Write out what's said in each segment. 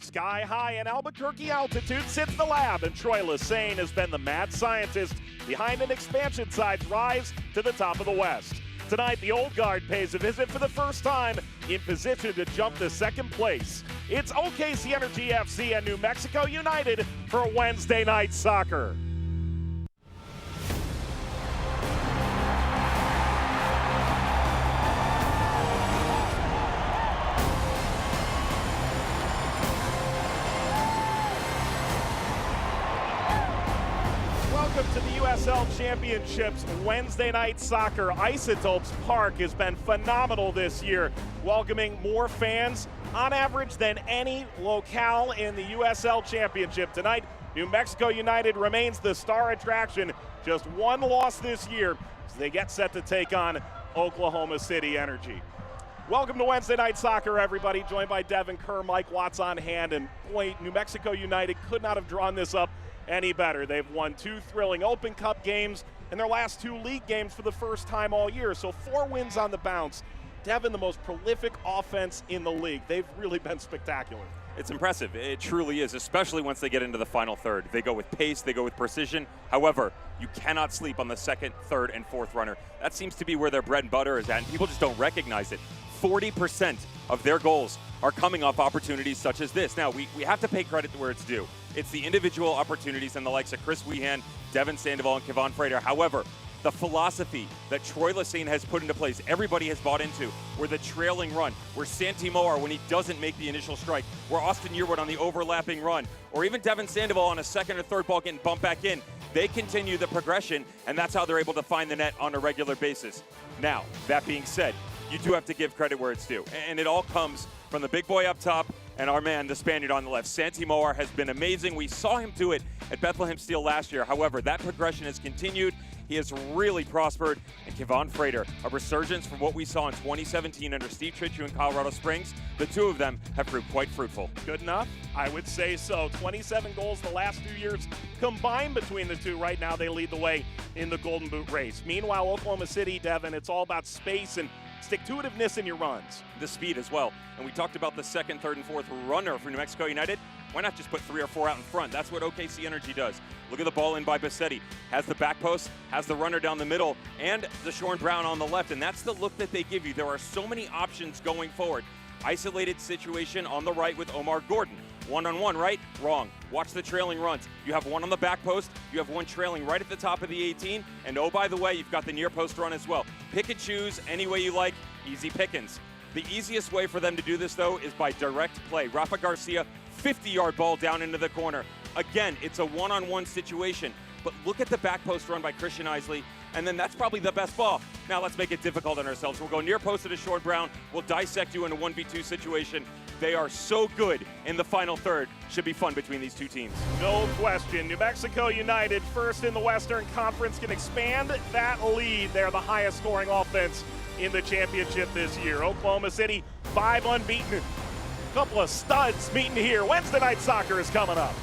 Sky high in Albuquerque altitude sits the lab, and Troy Lesane has been the mad scientist behind an expansion side's rise to the top of the West. Tonight, the old guard pays a visit for the first time in position to jump to second place. It's OKC Energy FC and New Mexico United for Wednesday Night Soccer. Welcome to the USL Championships Wednesday Night Soccer. Isotopes Park has been phenomenal this year, welcoming more fans on average than any locale in the USL Championship. Tonight, New Mexico United remains the star attraction. Just one loss this year as they get set to take on Oklahoma City Energy. Welcome to Wednesday Night Soccer, everybody. Joined by Devin Kerr, Mike Watts on hand. And boy, New Mexico United could not have drawn this up any better. They've won 2 thrilling Open Cup games and their last 2 league games for the first time all year. So 4 wins on the bounce. Devin, the most prolific offense in the league. They've really been spectacular. It's impressive. It truly is, especially once they get into the final third. They go with pace, they go with precision. However, you cannot sleep on the second, third, and fourth runner. That seems to be where their bread and butter is at, and people just don't recognize it. 40% of their goals are coming off opportunities such as this. Now, we have to pay credit to where it's due. It's the individual opportunities and the likes of Chris Wehan, Devin Sandoval, and Kevon Frater. However, the philosophy that Troy Lesane has put into place, everybody has bought into, where the trailing run, where Santi Moar when he doesn't make the initial strike, where Austin Yearwood on the overlapping run, or even Devin Sandoval on a second or third ball getting bumped back in, they continue the progression, and that's how they're able to find the net on a regular basis. Now, that being said, you do have to give credit where it's due, and it all comes from the big boy up top and our man, the Spaniard on the left. Santi Moar has been amazing. We saw him do it at Bethlehem Steel last year. However, that progression has continued. He has really prospered. And Kevon Frater, a resurgence from what we saw in 2017 under Steve Tritchu in Colorado Springs. The two of them have proved quite fruitful. Good enough? I would say so. 27 goals the last 2 years combined between the two. Right now, they lead the way in the Golden Boot race. Meanwhile, Oklahoma City, Devin, it's all about space and stick-to-itiveness in your runs. The speed as well. And we talked about the second, third, and fourth runner for New Mexico United. Why not just put 3 or 4 out in front? That's what OKC Energy does. Look at the ball in by Bassetti. Has the back post, has the runner down the middle, and the Shorn Brown on the left. And that's the look that they give you. There are so many options going forward. Isolated situation on the right with Omar Gordon. One-on-one, right? Wrong. Watch the trailing runs. You have one on the back post. You have one trailing right at the top of the 18. And oh, by the way, you've got the near post run as well. Pick and choose any way you like. Easy pickings. The easiest way for them to do this, though, is by direct play. Rafa Garcia, 50-yard ball down into the corner. Again, it's a one-on-one situation. But look at the back post run by Christian Isley, and then that's probably the best ball. Now let's make it difficult on ourselves. We'll go near post to the Short Brown. We'll dissect you in a 1v2 situation. They are so good in the final third. Should be fun between these two teams. No question. New Mexico United, first in the Western Conference, can expand that lead. They're the highest scoring offense in the championship this year. Oklahoma City, 5 unbeaten. A couple of studs meeting here. Wednesday Night Soccer is coming up.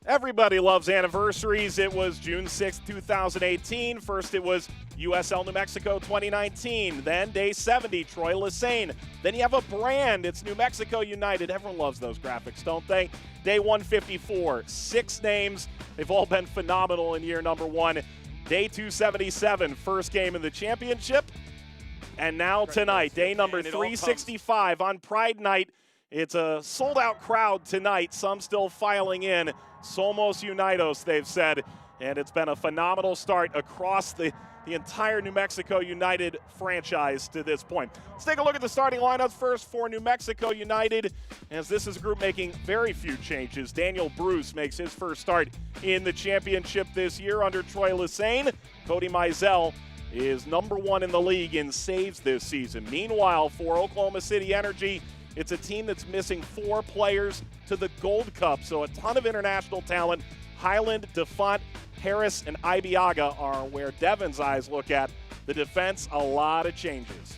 Everybody loves anniversaries. It was June 6, 2018. First it was USL New Mexico 2019. Then day 70, Troy Lesane. Then you have a brand. It's New Mexico United. Everyone loves those graphics, don't they? Day 154, 6 names. They've all been phenomenal in year number 1. Day 277, first game in the championship. And now tonight, day number 365 on Pride Night. It's a sold-out crowd tonight, some still filing in. Somos Unidos, they've said, and it's been a phenomenal start across the entire New Mexico United franchise to this point. Let's take a look at the starting lineups first for New Mexico United, as this is a group making very few changes. Daniel Bruce makes his first start in the championship this year under Troy Lesane. Cody Mizell is number 1 in the league in saves this season. Meanwhile, for Oklahoma City Energy, it's a team that's missing 4 players to the Gold Cup, so a ton of international talent. Highland, DeFont, Harris, and Ibiaga are where Devin's eyes look at. The defense, a lot of changes.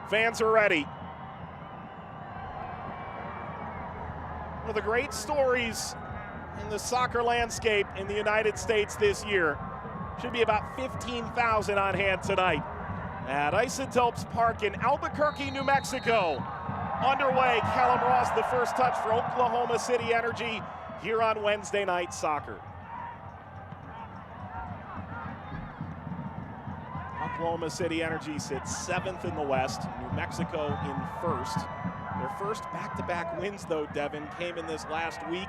Fans are ready. One of the great stories in the soccer landscape in the United States this year. Should be about 15,000 on hand tonight at Isotopes Park in Albuquerque, New Mexico. Underway, Callum Ross, the first touch for Oklahoma City Energy here on Wednesday Night Soccer. Oklahoma City Energy sits 7th in the West, New Mexico in 1st. Their first back-to-back wins, though, Devin, came in this last week.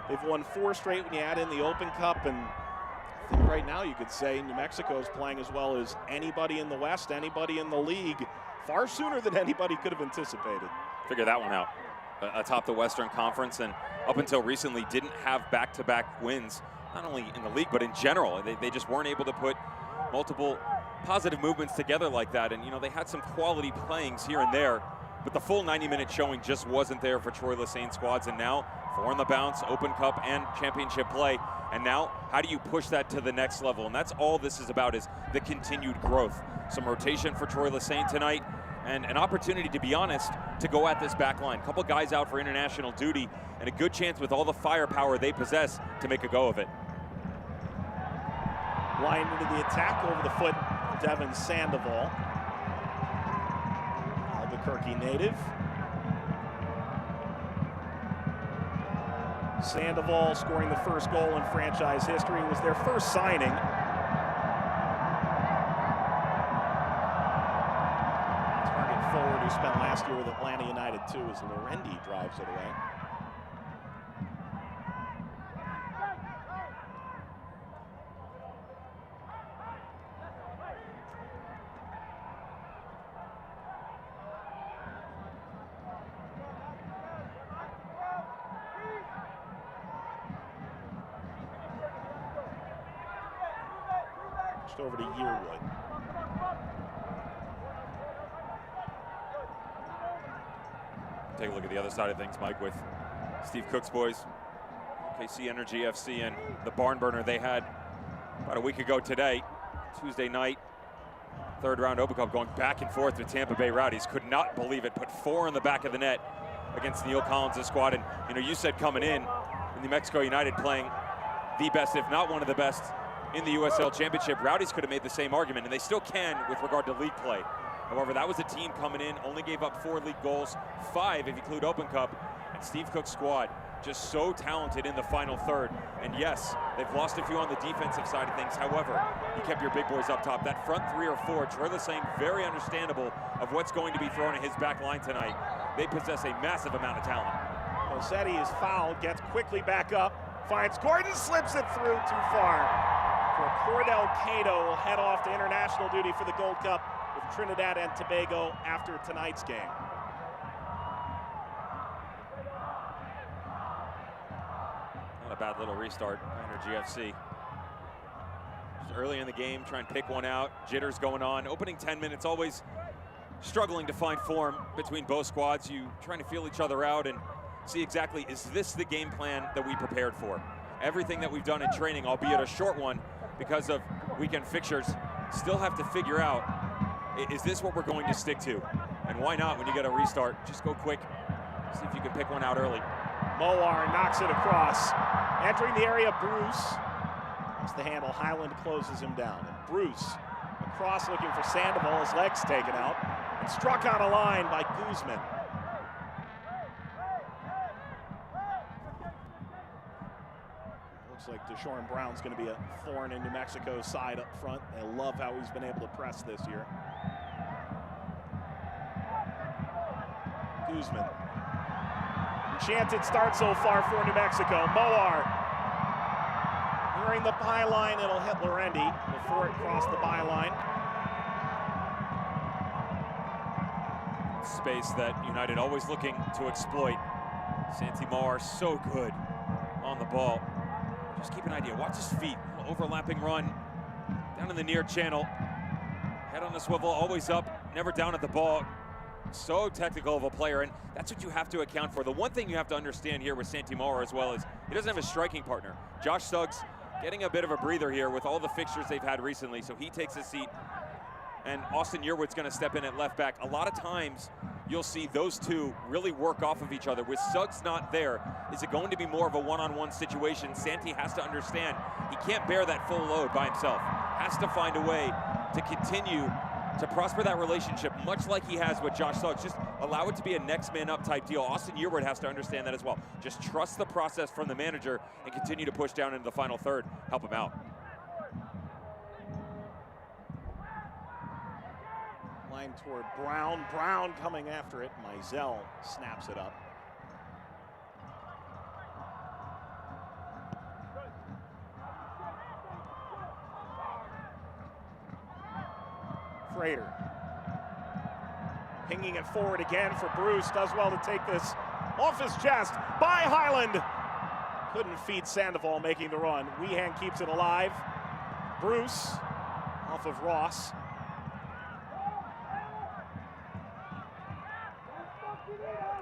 They've won 4 straight when you add in the Open Cup, and I think right now you could say New Mexico is playing as well as anybody in the West, anybody in the league, far sooner than anybody could have anticipated. Figure that one out. Atop the Western Conference, and up until recently didn't have back-to-back wins, not only in the league but in general. They just weren't able to put multiple positive movements together like that, and they had some quality playings here and there, but the full 90-minute showing just wasn't there for Troy Lesane squads. And now 4 on the bounce, Open Cup and championship play. And now, how do you push that to the next level? And that's all this is about, is the continued growth. Some rotation for Troy Lesane tonight, and an opportunity, to be honest, to go at this back line. A couple guys out for international duty, and a good chance with all the firepower they possess to make a go of it. Line into the attack over the foot, Devin Sandoval. Albuquerque native. Sandoval scoring the first goal in franchise history. It was their first signing. Target forward who spent last year with Atlanta United too, as Lorendi drives it away. Over to Yearwood. Take a look at the other side of things, Mike, with Steve Cook's boys, OKC Energy FC, and the barn burner they had about a week ago today, Tuesday night, 3rd round Open Cup, going back and forth with Tampa Bay Rowdies. Could not believe it. Put 4 in the back of the net against Neil Collins' squad. And you said coming in New Mexico United playing the best, if not one of the best, in the USL Championship. Rowdies could have made the same argument, and they still can with regard to league play. However, that was a team coming in, only gave up 4 league goals, 5 if you include Open Cup, and Steve Cook's squad just so talented in the final third. And yes, they've lost a few on the defensive side of things. However, you kept your big boys up top. That front 3 or 4, Troy Lesane, very understandable of what's going to be thrown at his back line tonight. They possess a massive amount of talent. Rossetti is fouled, gets quickly back up, finds Gordon, slips it through too far. For Cordell Cato will head off to international duty for the Gold Cup with Trinidad and Tobago after tonight's game. Not a bad little restart by Energy FC. Just early in the game, try and pick one out. Jitters going on. Opening 10 minutes, always struggling to find form between both squads. You trying to feel each other out and see exactly, is this the game plan that we prepared for? Everything that we've done in training, albeit a short one because of weekend fixtures, still have to figure out, is this what we're going to stick to? And why not, when you get a restart, just go quick, See if you can pick one out early. Moar knocks it across. Entering the area, Bruce. That's the handle. Highland closes him down. And Bruce across looking for Sandoval. His legs taken out. And struck on a line by Guzman. Looks like Deshaun Brown's going to be a thorn in New Mexico's side up front. They love how he's been able to press this year. Guzman. Enchanted start so far for New Mexico. Moar nearing the byline. It'll hit Lorendi before it crossed the byline. Space that United always looking to exploit. Santi Moar so good on the ball. Just keep an idea. Watch his feet. Overlapping run down in the near channel. Head on the swivel, always up, never down at the ball. So technical of a player, and that's what you have to account for. The one thing you have to understand here with Santi Moar as well is he doesn't have a striking partner. Josh Suggs getting a bit of a breather here with all the fixtures they've had recently, so he takes a seat. And Austin Yearwood's going to step in at left back. A lot of times you'll see those two really work off of each other. With Suggs not there, is it going to be more of a one-on-one situation? Santi has to understand he can't bear that full load by himself. Has to find a way to continue to prosper that relationship, much like he has with Josh Suggs. Just allow it to be a next man up type deal. Austin Yearwood has to understand that as well. Just trust the process from the manager and continue to push down into the final third. Help him out. Line toward Brown. Brown coming after it. Mizell snaps it up. Frater. Pinging it forward again for Bruce. Does well to take this off his chest by Highland. Couldn't feed Sandoval making the run. Weehan keeps it alive. Bruce off of Ross.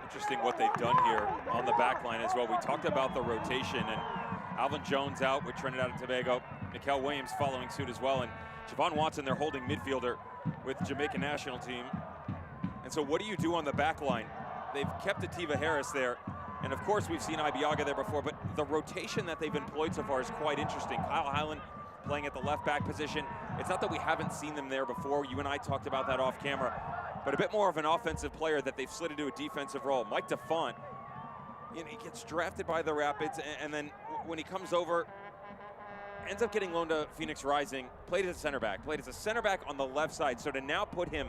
Interesting what they've done here on the back line as well. We talked about the rotation, and Alvin Jones out with Trinidad and Tobago. Mikel Williams following suit as well. And Javon Watson, their holding midfielder with Jamaican national team. And so what do you do on the back line? They've kept Ativa Harris there. And of course, we've seen Ibiaga there before, but the rotation that they've employed so far is quite interesting. Kyle Highland playing at the left back position. It's not that we haven't seen them there before. You and I talked about that off camera, but a bit more of an offensive player that they've slid into a defensive role. Mike DeFont, you know, he gets drafted by the Rapids, and then when he comes over, ends up getting loaned to Phoenix Rising, played as a center back on the left side. So to now put him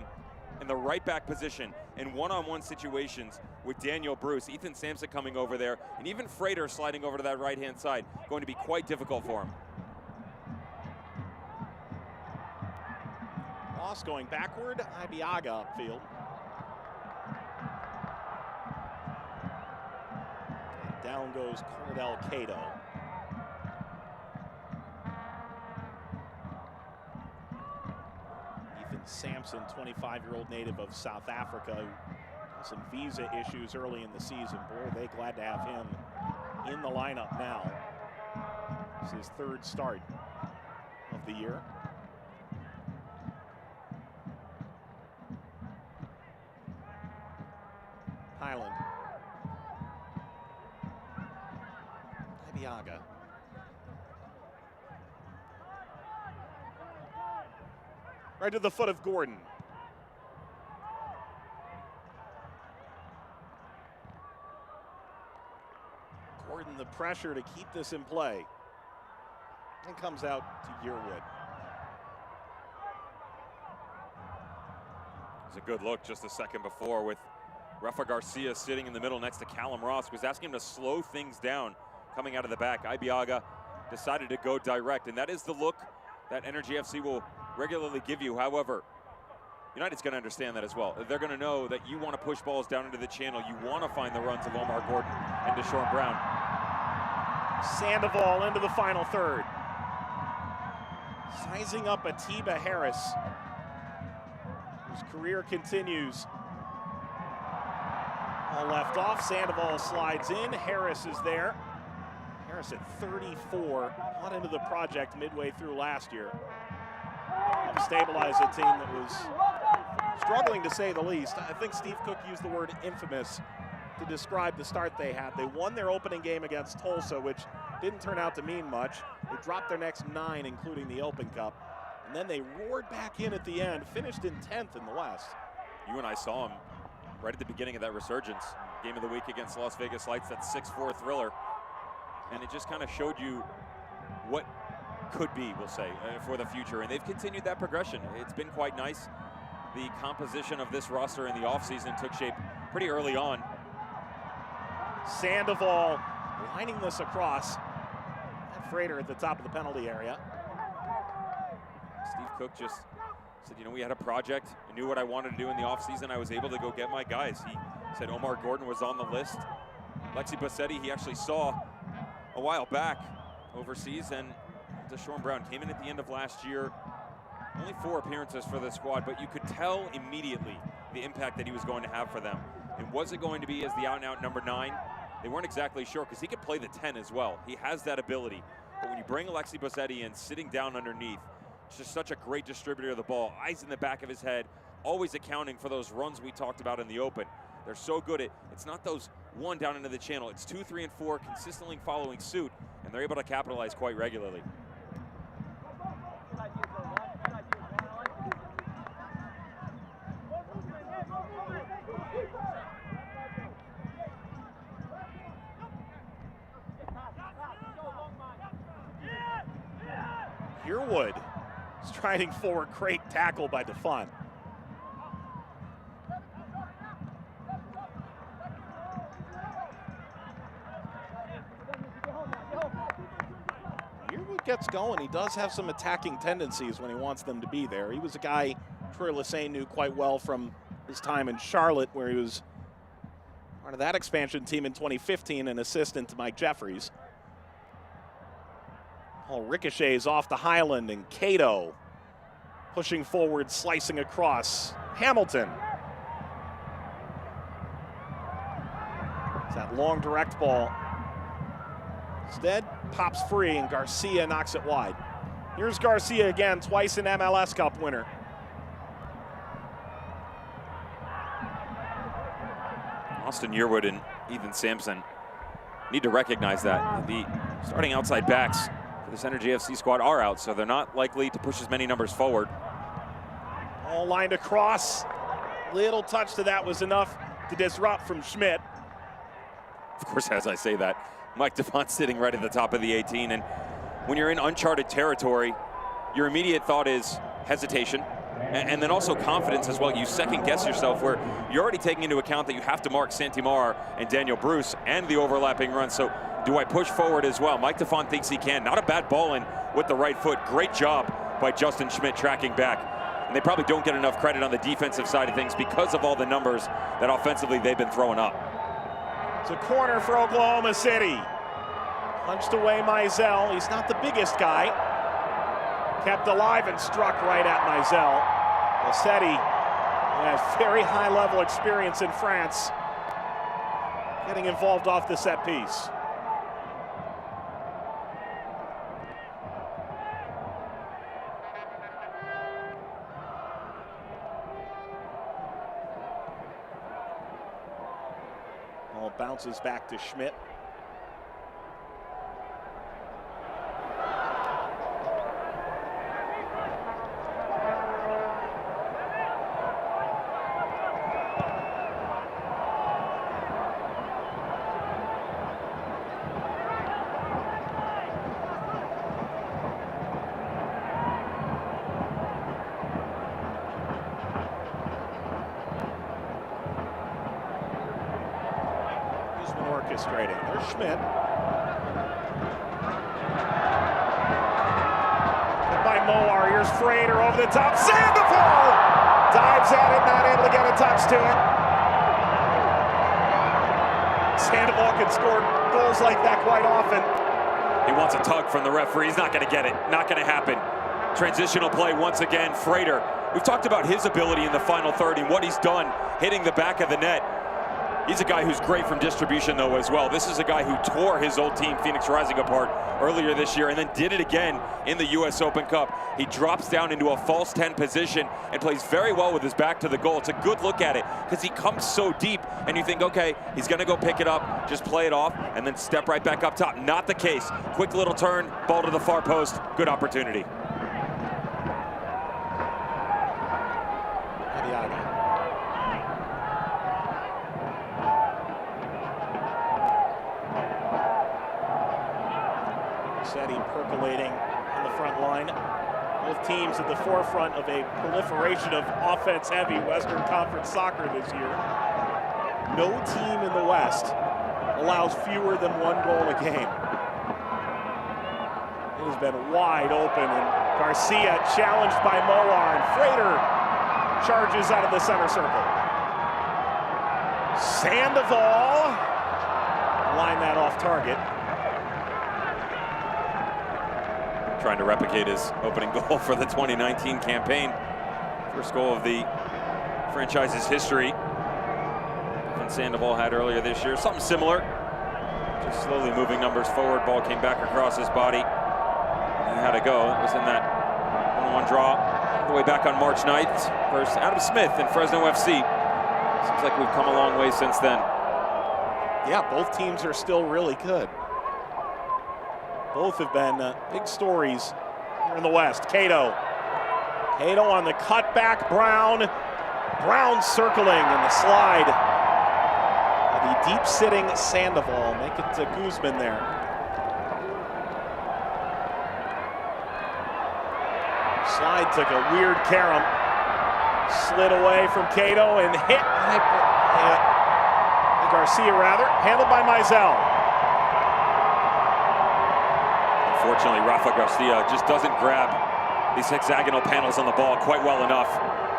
in the right back position in one-on-one situations with Daniel Bruce, Ethan Sampson coming over there, and even Frater sliding over to that right-hand side, going to be quite difficult for him. Ross going backward, Ibiaga upfield. And down goes Cordell Cato. Ethan Sampson, 25-year-old native of South Africa, who had some visa issues early in the season. Boy, are they glad to have him in the lineup now. It's his third start of the year. Highland. Ibiaga. Right to the foot of Gordon. Gordon the pressure to keep this in play. And comes out to Yearwood. It was a good look just a second before with Rafa Garcia sitting in the middle next to Callum Ross, was asking him to slow things down coming out of the back. Ibiaga decided to go direct, and that is the look that Energy FC will regularly give you. However, United's going to understand that as well. They're going to know that you want to push balls down into the channel. You want to find the runs of Omar Gordon and Deshaun Brown. Sandoval into the final third. Sizing up Atiba Harris, whose career continues. All left off, Sandoval slides in, Harris is there. Harris at 34, brought into the project midway through last year. To stabilize a team that was struggling to say the least. I think Steve Cook used the word infamous to describe the start they had. They won their opening game against Tulsa, which didn't turn out to mean much. They dropped their next 9, including the Open Cup. And then they roared back in at the end, finished in 10th in the West. You and I saw them right at the beginning of that resurgence. Game of the week against Las Vegas Lights, that 6-4 thriller. And it just kind of showed you what could be, we'll say, for the future. And they've continued that progression. It's been quite nice. The composition of this roster in the offseason took shape pretty early on. Sandoval lining this across. And Frater at the top of the penalty area. Steve Cook just said, you know, we had a project. I knew what I wanted to do in the offseason. I was able to go get my guys. He said Omar Gordon was on the list. Lexi Bassetti, he actually saw a while back overseas, and Deshaun Brown came in at the end of last year. Only 4 appearances for the squad, but you could tell immediately the impact that he was going to have for them. And was it going to be as the out-and-out number 9? They weren't exactly sure, because he could play the 10 as well. He has that ability. But when you bring Alexi Bassetti in, sitting down underneath, it's just such a great distributor of the ball. Eyes in the back of his head, always accounting for those runs we talked about in the Open. They're so good at, it's not those 1 down into the channel. It's 2, 3, and 4 consistently following suit, and they're able to capitalize quite regularly. Yearwood striding forward, great tackle by DeFont. Yearwood gets going. He does have some attacking tendencies when he wants them to be there. He was a guy Troy Lesesne knew quite well from his time in Charlotte, where he was part of that expansion team in 2015, an assistant to Mike Jeffries. All ricochets off the Highland, and Cato pushing forward, slicing across. Hamilton. It's that long direct ball. Instead, pops free, and Garcia knocks it wide. Here's Garcia again, twice an MLS Cup winner. Austin Yearwood and Ethan Sampson need to recognize that. The starting outside backs for this Energy FC squad are out, so they're not likely to push as many numbers forward. All lined across. Little touch to that was enough to disrupt from Schmidt. Of course, as I say that, Mike DeFont sitting right at the top of the 18, and when you're in uncharted territory, your immediate thought is hesitation, and then also confidence as well. You second guess yourself, where you're already taking into account that you have to mark Santimar and Daniel Bruce and the overlapping run. So do I push forward as well? Mike DeFont thinks he can. Not a bad ball in with the right foot. Great job by Justin Schmidt tracking back. And they probably don't get enough credit on the defensive side of things because of all the numbers that offensively they've been throwing up. It's a corner for Oklahoma City. Punched away Mizell. He's not the biggest guy. Kept alive and struck right at Mizell. Bassetti has very high-level experience in France, getting involved off the set piece. Ball bounces back to Schmidt. Orchestrating. There's Schmidt. By Moar. Here's Frater over the top. Sandoval dives at it, not able to get a touch to it. Sandoval can score goals like that quite often. He wants a tug from the referee. He's not going to get it. Not going to happen. Transitional play once again. Frater. We've talked about his ability in the final third and what he's done hitting the back of the net. He's a guy who's great from distribution, though, as well. This is a guy who tore his old team, Phoenix Rising, apart earlier this year and then did it again in the U.S. Open Cup. He drops down into a false 10 position and plays very well with his back to the goal. It's a good look at it because he comes so deep and you think, okay, he's going to go pick it up, just play it off, and then step right back up top. Not the case. Quick little turn, ball to the far post. Good opportunity. Setting percolating on the front line. Both teams at the forefront of a proliferation of offense-heavy Western Conference soccer this year. No team in the West allows fewer than 1 goal a game. It has been wide open, and Garcia challenged by Moar, and Frater charges out of the center circle. Sandoval line that off target. Trying to replicate his opening goal for the 2019 campaign. First goal of the franchise's history. When Sandoval had earlier this year. Something similar. Just slowly moving numbers forward. Ball came back across his body. And he had to go. It was in that 1-1 draw all the way back on March 9th versus Adam Smith in Fresno FC. Seems like we've come a long way since then. Yeah, both teams are still really good. Both have been big stories here in the West. Cato on the cutback. Brown circling in the slide. The deep-sitting Sandoval. Make it to Guzman there. Slide took a weird carom. Slid away from Cato and hit Garcia, rather. Handled by Mizell. Unfortunately, Rafa Garcia just doesn't grab these hexagonal panels on the ball quite well enough.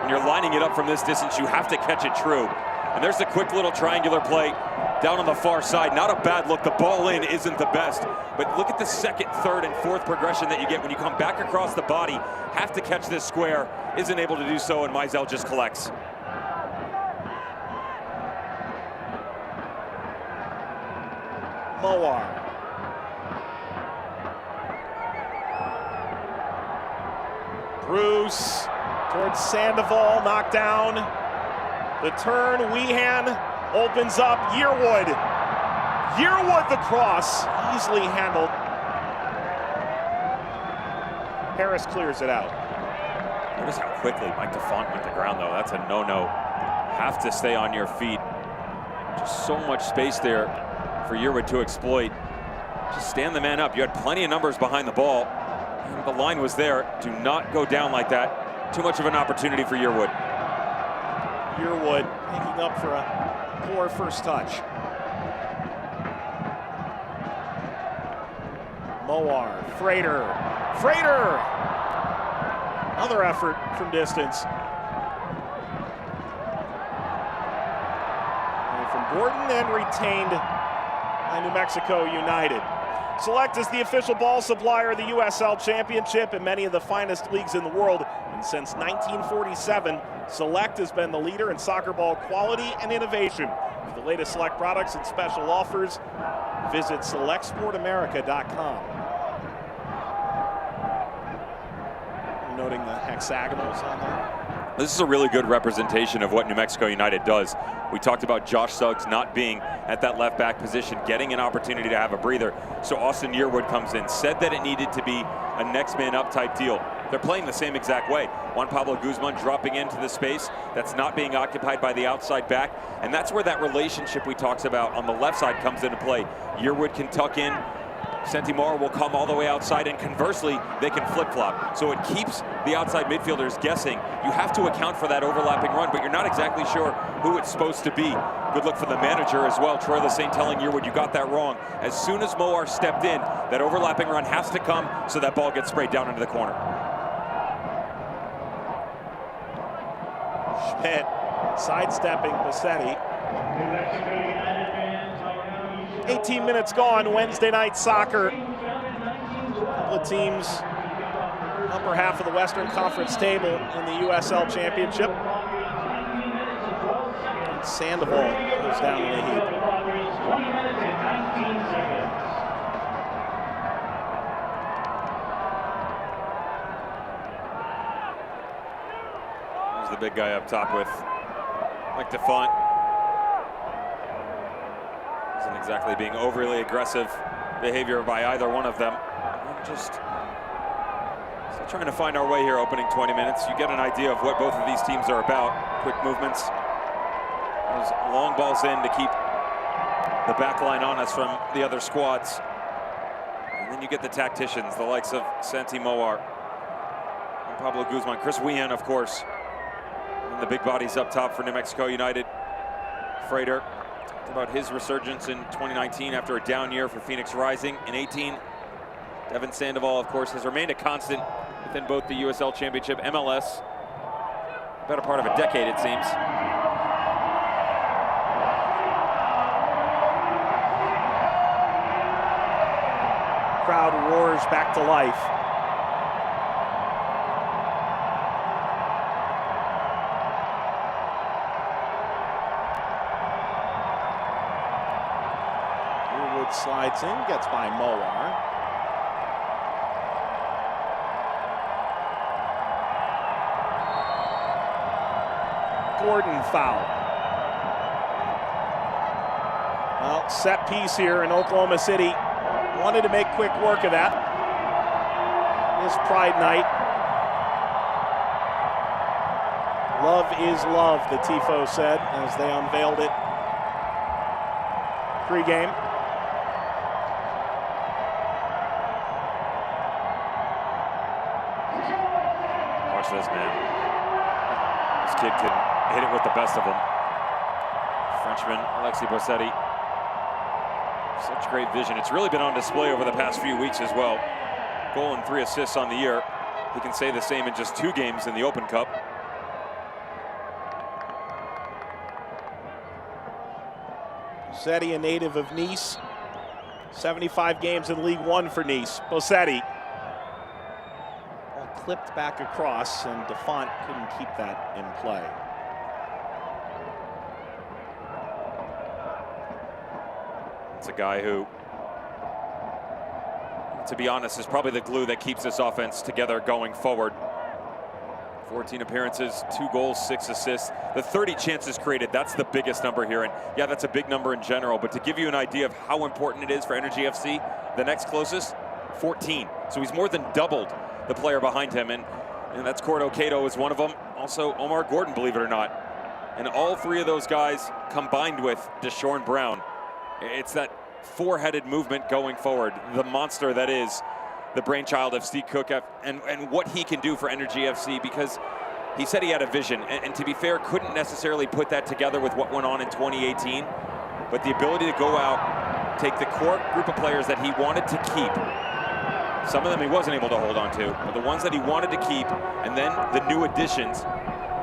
When you're lining it up from this distance, you have to catch it true. And there's the quick little triangular play down on the far side. Not a bad look. The ball in isn't the best. But look at the second, third, and fourth progression that you get when you come back across the body. Have to catch this square. Isn't able to do so, and Mizell just collects. Moar. Bruce towards Sandoval, knocked down. The turn, Weehan opens up. Yearwood the cross, easily handled. Harris clears it out. Notice how quickly Mike DeFont went to ground, though. That's a no-no. Have to stay on your feet. Just so much space there for Yearwood to exploit. Just stand the man up. You had plenty of numbers behind the ball. The line was there. Do not go down like that. Too much of an opportunity for Yearwood. Yearwood picking up for a poor first touch. Moar, Frater. Another effort from distance. And from Gordon and retained by New Mexico United. Select is the official ball supplier of the USL Championship and many of the finest leagues in the world. And since 1947, Select has been the leader in soccer ball quality and innovation. For the latest Select products and special offers, visit selectsportamerica.com. Noting the hexagonals on there. This is a really good representation of what New Mexico United does. We talked about Josh Suggs not being at that left back position, getting an opportunity to have a breather. So Austin Yearwood comes in, said that it needed to be a next man up type deal. They're playing the same exact way. Juan Pablo Guzman dropping into the space that's not being occupied by the outside back. And that's where that relationship we talked about on the left side comes into play. Yearwood can tuck in. Sentimore will come all the way outside, and conversely, they can flip-flop. So it keeps the outside midfielders guessing. You have to account for that overlapping run, but you're not exactly sure who it's supposed to be. Good look for the manager as well. Troy Lesesne telling Yearwood, you got that wrong. As soon as Moar stepped in, that overlapping run has to come so that ball gets sprayed down into the corner. Schmidt sidestepping Bassetti. 18 minutes gone, Wednesday night soccer. Couple of teams upper half of the Western Conference table in the USL Championship. Sandoval goes down in a heap. 20 minutes and 19 seconds. There's the big guy up top with Mike DeFont. Isn't exactly being overly aggressive behavior by either one of them. And just still trying to find our way here opening 20 minutes. You get an idea of what both of these teams are about. Quick movements. Those long balls in to keep the back line on us from the other squads. And then you get the tacticians, the likes of Santi Moar and Pablo Guzman. Chris Wehan, of course. And the big bodies up top for New Mexico United. Frater talked about his resurgence in 2019 after a down year for Phoenix Rising. In 18, Devin Sandoval, of course, has remained a constant within both the USL Championship, MLS. Better part of a decade, it seems. Crowd roars back to life. Wood slides in, gets by Moar. Gordon foul. Well, set piece here in Oklahoma City. Wanted to make quick work of that. This Pride night. Love is love, the TIFO said as they unveiled it pre-game. Watch this, man. This kid can hit it with the best of them. Frenchman Alexis Bossetti. Such great vision. It's really been on display over the past few weeks as well. Goal and 3 assists on the year. He can say the same in just 2 games in the Open Cup. Bossetti, a native of Nice. 75 games in League One for Nice. Bossetti. Well, clipped back across, and DeFont couldn't keep that in play. It's a guy who, to be honest, is probably the glue that keeps this offense together going forward. 14 appearances, 2 goals, 6 assists. The 30 chances created, that's the biggest number here. And yeah, that's a big number in general, but to give you an idea of how important it is for Energy FC, the next closest, 14. So he's more than doubled the player behind him. And that's Cordo Cato is one of them. Also, Omar Gordon, believe it or not. And all 3 of those guys combined with Deshaun Brown. It's that 4-headed movement going forward, the monster that is the brainchild of Steve Cook and what he can do for Energy FC, because he said he had a vision, and to be fair, couldn't necessarily put that together with what went on in 2018, but the ability to go out, take the core group of players that he wanted to keep. Some of them he wasn't able to hold on to, but the ones that he wanted to keep, and then the new additions,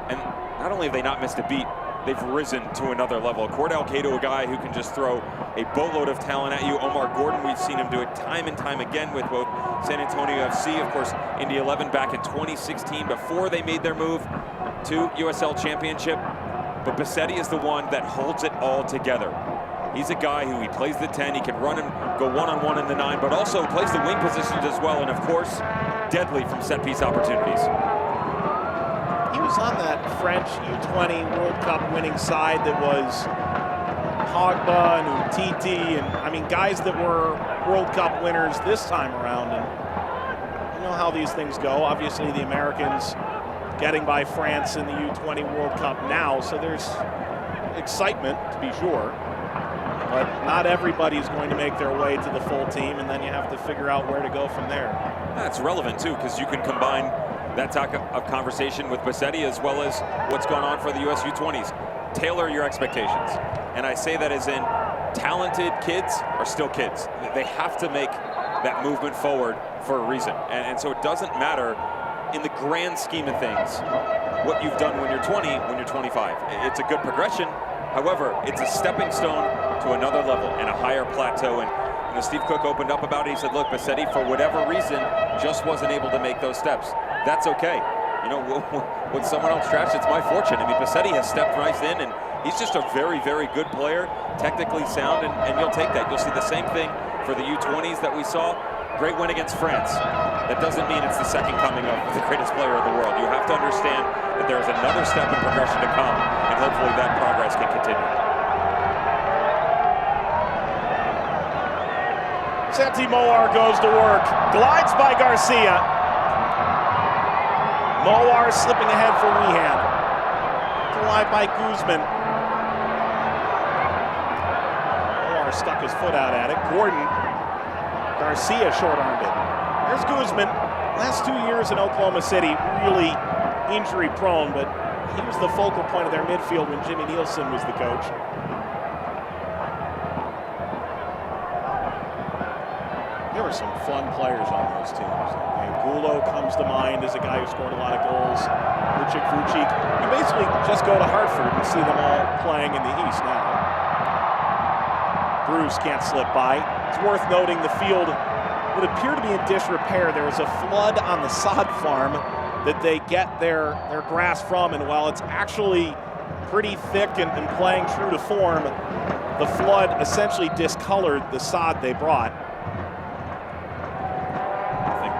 and not only have they not missed a beat, they've risen to another level. Cordell Cato, a guy who can just throw a boatload of talent at you. Omar Gordon, we've seen him do it time and time again with both San Antonio FC, of course, Indy 11 back in 2016 before they made their move to USL Championship. But Bossetti is the one that holds it all together. He's a guy who he plays the 10, he can run and go one-on-one in the 9, but also plays the wing positions as well, and of course, deadly from set-piece opportunities. He was on that French U20 World Cup winning side that was Pogba and Umtiti, and I mean guys that were World Cup winners this time around. And you know how these things go. Obviously, the Americans getting by France in the U20 World Cup now, so there's excitement to be sure. But not everybody's going to make their way to the full team, and then you have to figure out where to go from there. That's relevant too, because you can combine that type of conversation with Bossetti as well as what's going on for the US U20s. Tailor your expectations. And I say that as in talented kids are still kids. They have to make that movement forward for a reason. And so it doesn't matter in the grand scheme of things what you've done when you're 20, when you're 25. It's a good progression. However, it's a stepping stone to another level and a higher plateau. And Steve Cook opened up about it. He said, look, Bossetti, for whatever reason, just wasn't able to make those steps. That's okay. You know, when someone else drafts, it's my fortune. I mean, Bossetti has stepped right in, and He's just a very, very good player, technically sound, and you'll take that. You'll see the same thing for the U20s that we saw. Great win against France. That doesn't mean it's the second coming of the greatest player in the world. You have to understand that there is another step in progression to come, and hopefully that progress can continue. Santi Moar goes to work, glides by Garcia. Moar slipping ahead for Wehan. Glide by Guzman. Moar stuck his foot out at it. Gordon. Garcia short-armed it. There's Guzman. Last 2 years in Oklahoma City, really injury-prone, but he was the focal point of their midfield when Jimmy Nielsen was the coach. There were some fun players on those teams. Angulo comes to mind as a guy who scored a lot of goals. Vucic. You basically just go to Hartford and see them all playing in the East now. Bruce can't slip by. It's worth noting the field would appear to be in disrepair. There was a flood on the sod farm that they get their grass from, and while it's actually pretty thick and playing true to form, the flood essentially discolored the sod they brought. I think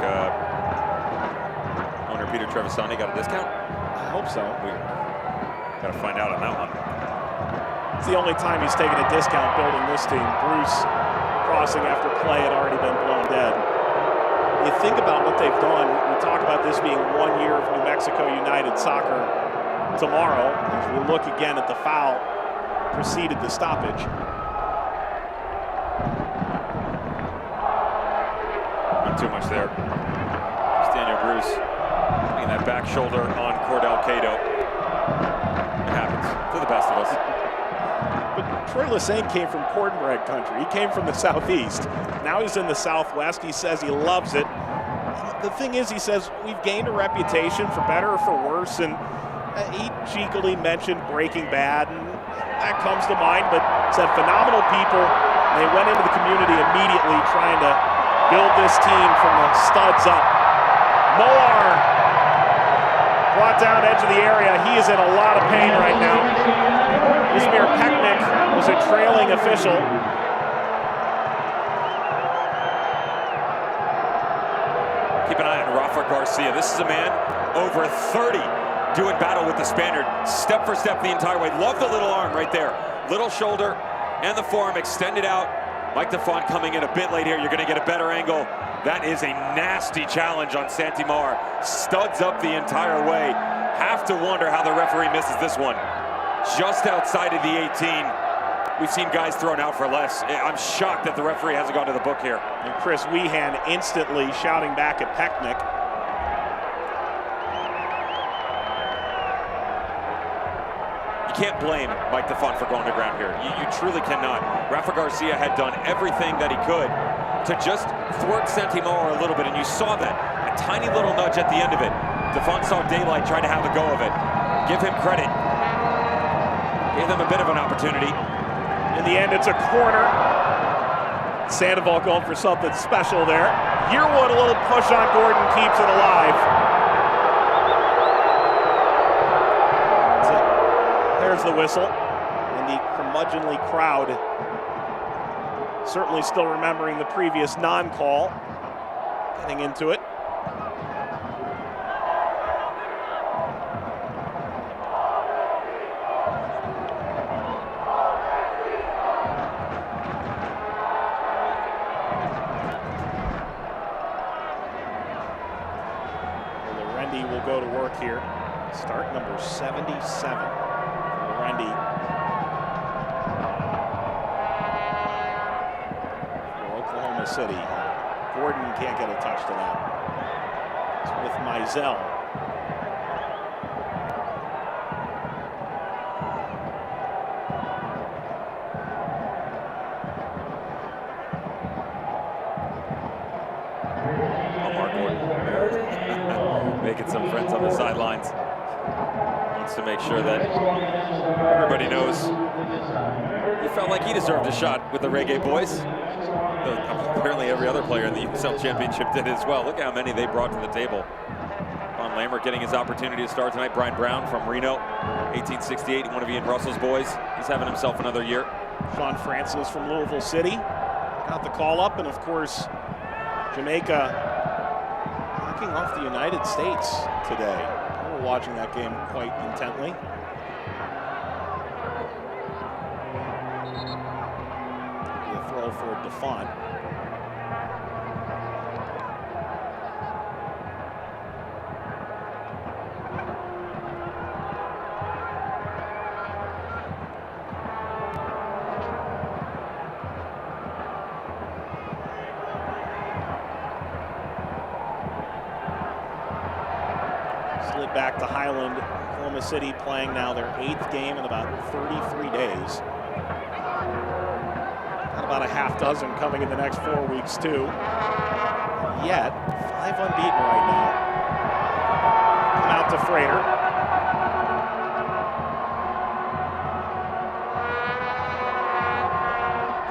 owner Peter Trevisani got a discount? I hope so. We got to find out on that one. It's the only time he's taken a discount building this team. Bruce crossing after play had already been blown dead. You think about what they've done. We talk about this being 1 year of New Mexico United soccer tomorrow. As we look again at the foul preceded the stoppage. Not too much there. Daniel Bruce putting that back shoulder on Cordell Cato. It happens to the best of us. But Troy Lesesne came from cornbread country. He came from the Southeast. Now he's in the Southwest. He says he loves it. And the thing is, he says, we've gained a reputation for better or for worse. And he cheekily mentioned Breaking Bad, and that comes to mind, but said phenomenal people. And they went into the community immediately trying to build this team from the studs up. Moar brought down edge of the area. He is in a lot of pain right now. Izmir Peknik was a trailing official. Keep an eye on Rafa Garcia. This is a man over 30 doing battle with the Spaniard, step for step the entire way. Love the little arm right there. Little shoulder and the forearm extended out. Mike DeFont coming in a bit late here. You're going to get a better angle. That is a nasty challenge on Santi Moar. Studs up the entire way. Have to wonder how the referee misses this one. Just outside of the 18. We've seen guys thrown out for less. I'm shocked that the referee hasn't gone to the book here. And Chris Wehan instantly shouting back at Peknik. You can't blame Mike DeFont for going to ground here. You truly cannot. Rafa Garcia had done everything that he could to just thwart Santi Moar a little bit, and you saw that. A tiny little nudge at the end of it. DeFont saw daylight, tried to have a go of it. Give him credit. Gave them a bit of an opportunity. In the end, it's a corner. Sandoval going for something special there. Yearwood, a little push on Gordon, keeps it alive. So, there's the whistle. And the curmudgeonly crowd certainly still remembering the previous non-call. Getting into it. Will go to work here. Start number 77 for Lorendi. For Oklahoma City. Gordon can't get a touch to that. It's with Mizell. Making some friends on the sidelines. Wants to make sure that everybody knows he felt like he deserved a shot with the Reggae Boys. Apparently every other player in the USL Championship did as well. Look at how many they brought to the table. Lambert getting his opportunity to start tonight. Brian Brown from Reno, 1868, one of Ian Russell's boys. He's having himself another year. Sean Francis from Louisville City got the call up, and of course, Jamaica knocking off the United States today. We were watching that game quite intently. The throw for DeFont. Slid back to Highland, Oklahoma City playing now their 8th game in about 33 days. Got about a half dozen coming in the next 4 weeks too. Yet, 5 unbeaten right now. Come out to Frater.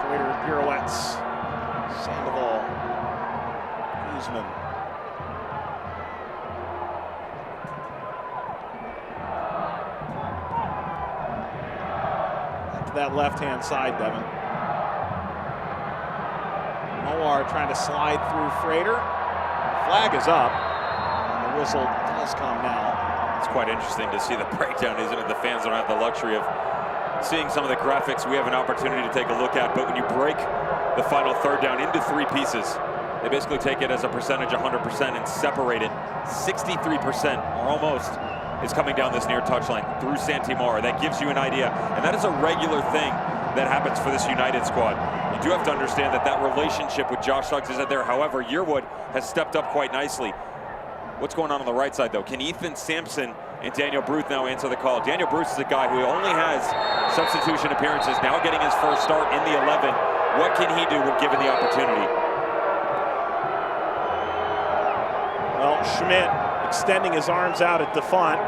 Frater pirouettes. Sandoval. Guzman. That left-hand side, Devin. Moar trying to slide through Frater. Flag is up, and the whistle does come now. It's quite interesting to see the breakdown, isn't it? The fans don't have the luxury of seeing some of the graphics we have an opportunity to take a look at, but when you break the final third down into 3 pieces, they basically take it as a percentage 100% and separate it. 63%, or almost, is coming down this near touchline through Santi Moar. That gives you an idea, and that is a regular thing that happens for this United squad. You do have to understand that that relationship with Josh Suggs isn't there. However, Yearwood has stepped up quite nicely. What's going on the right side, though? Can Ethan Sampson and Daniel Bruce now answer the call? Daniel Bruce is a guy who only has substitution appearances, now getting his first start in the 11. What can he do when given the opportunity? Well, Schmidt extending his arms out at DeFont.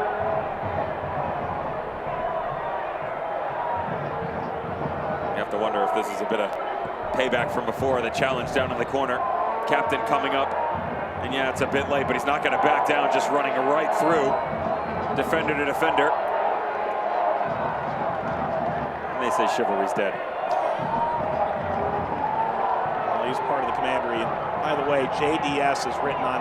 You have to wonder if this is a bit of payback from before, the challenge down in the corner. Captain coming up, and yeah, it's a bit late, but he's not going to back down, just running right through defender to defender. And they say chivalry's dead. Well, he's part of the commandery. And by the way, JDS is written on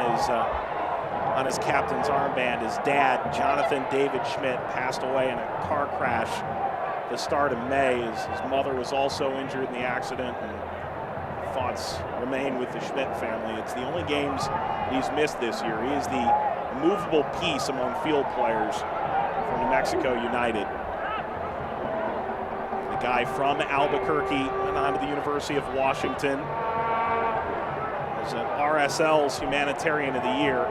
his captain's armband. His dad, Jonathan David Schmidt, passed away in a car crash at the start of May. His mother was also injured in the accident, and thoughts remain with the Schmidt family. It's the only games he's missed this year. He is the movable piece among field players for New Mexico United. The guy from Albuquerque went on to the University of Washington. Was an RSL's Humanitarian of the Year.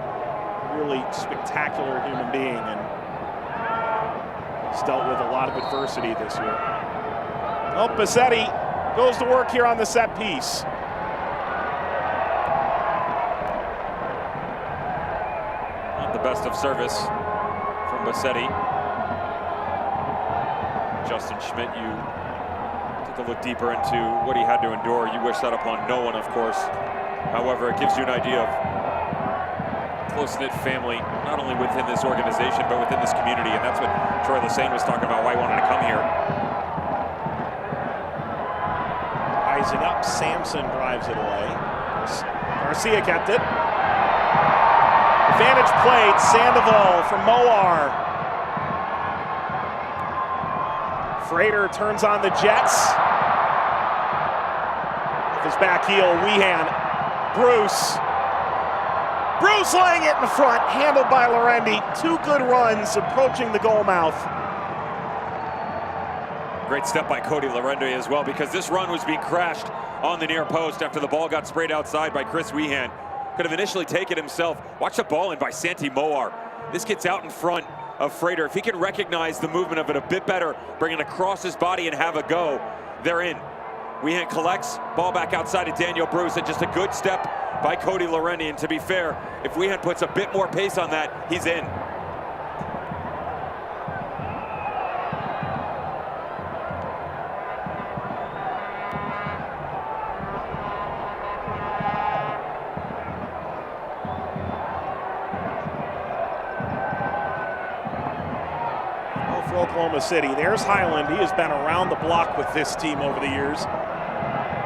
Really spectacular human being, and he's dealt with a lot of adversity this year. Oh, Bassetti goes to work here on the set piece. Not the best of service from Bassetti. Justin Schmidt, you take a look deeper into what he had to endure. You wish that upon no one, of course. However, it gives you an idea of close-knit family, not only within this organization, but within this community, and that's what Troy Lesane was talking about, why he wanted to come here. Rising up, Sampson drives it away. Garcia kept it. Advantage played, Sandoval from Moar. Frater turns on the Jets. With his back heel, Wehan. Bruce laying it in the front, handled by Lorendi. 2 good runs approaching the goal mouth. Great step by Cody Lorendi as well, because this run was being crashed on the near post after the ball got sprayed outside by Chris Wehan. Could have initially taken himself. Watch the ball in by Santi Moar. This gets out in front of Frater. If he can recognize the movement of it a bit better, bring it across his body and have a go, they're in. Wehan collects, ball back outside to Daniel Bruce, and just a good step by Cody Lorendi. And to be fair, if Wehan puts a bit more pace on that, he's in. for Oklahoma City. There's Highland. He has been around the block with this team over the years.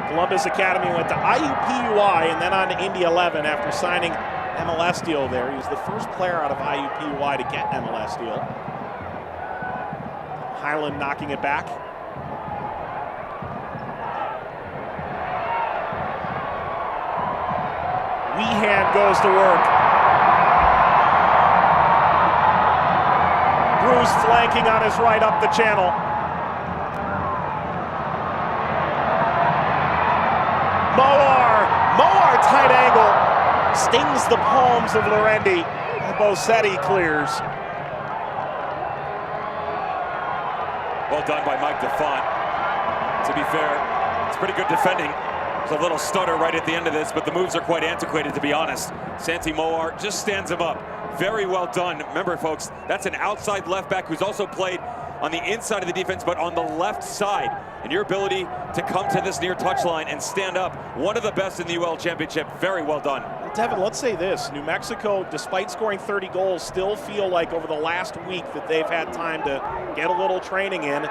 Columbus Academy went to IUPUI and then on to Indy 11 after signing MLS deal there. He was the first player out of IUPUI to get an MLS deal. Highland knocking it back. Weehan goes to work. Bruce flanking on his right up the channel. Moar tight angle. Stings the palms of Lorendi. And Bosetti clears. Well done by Mike DeFont. To be fair, it's pretty good defending. There's a little stutter right at the end of this, but the moves are quite antiquated, to be honest. Santi Moar just stands him up. Very well done. Remember, folks, that's an outside left back who's also played on the inside of the defense, but on the left side. And your ability to come to this near touchline and stand up, one of the best in the UL Championship. Very well done. Devin, let's say this. New Mexico, despite scoring 30 goals, still feel like over the last week that they've had time to get a little training in.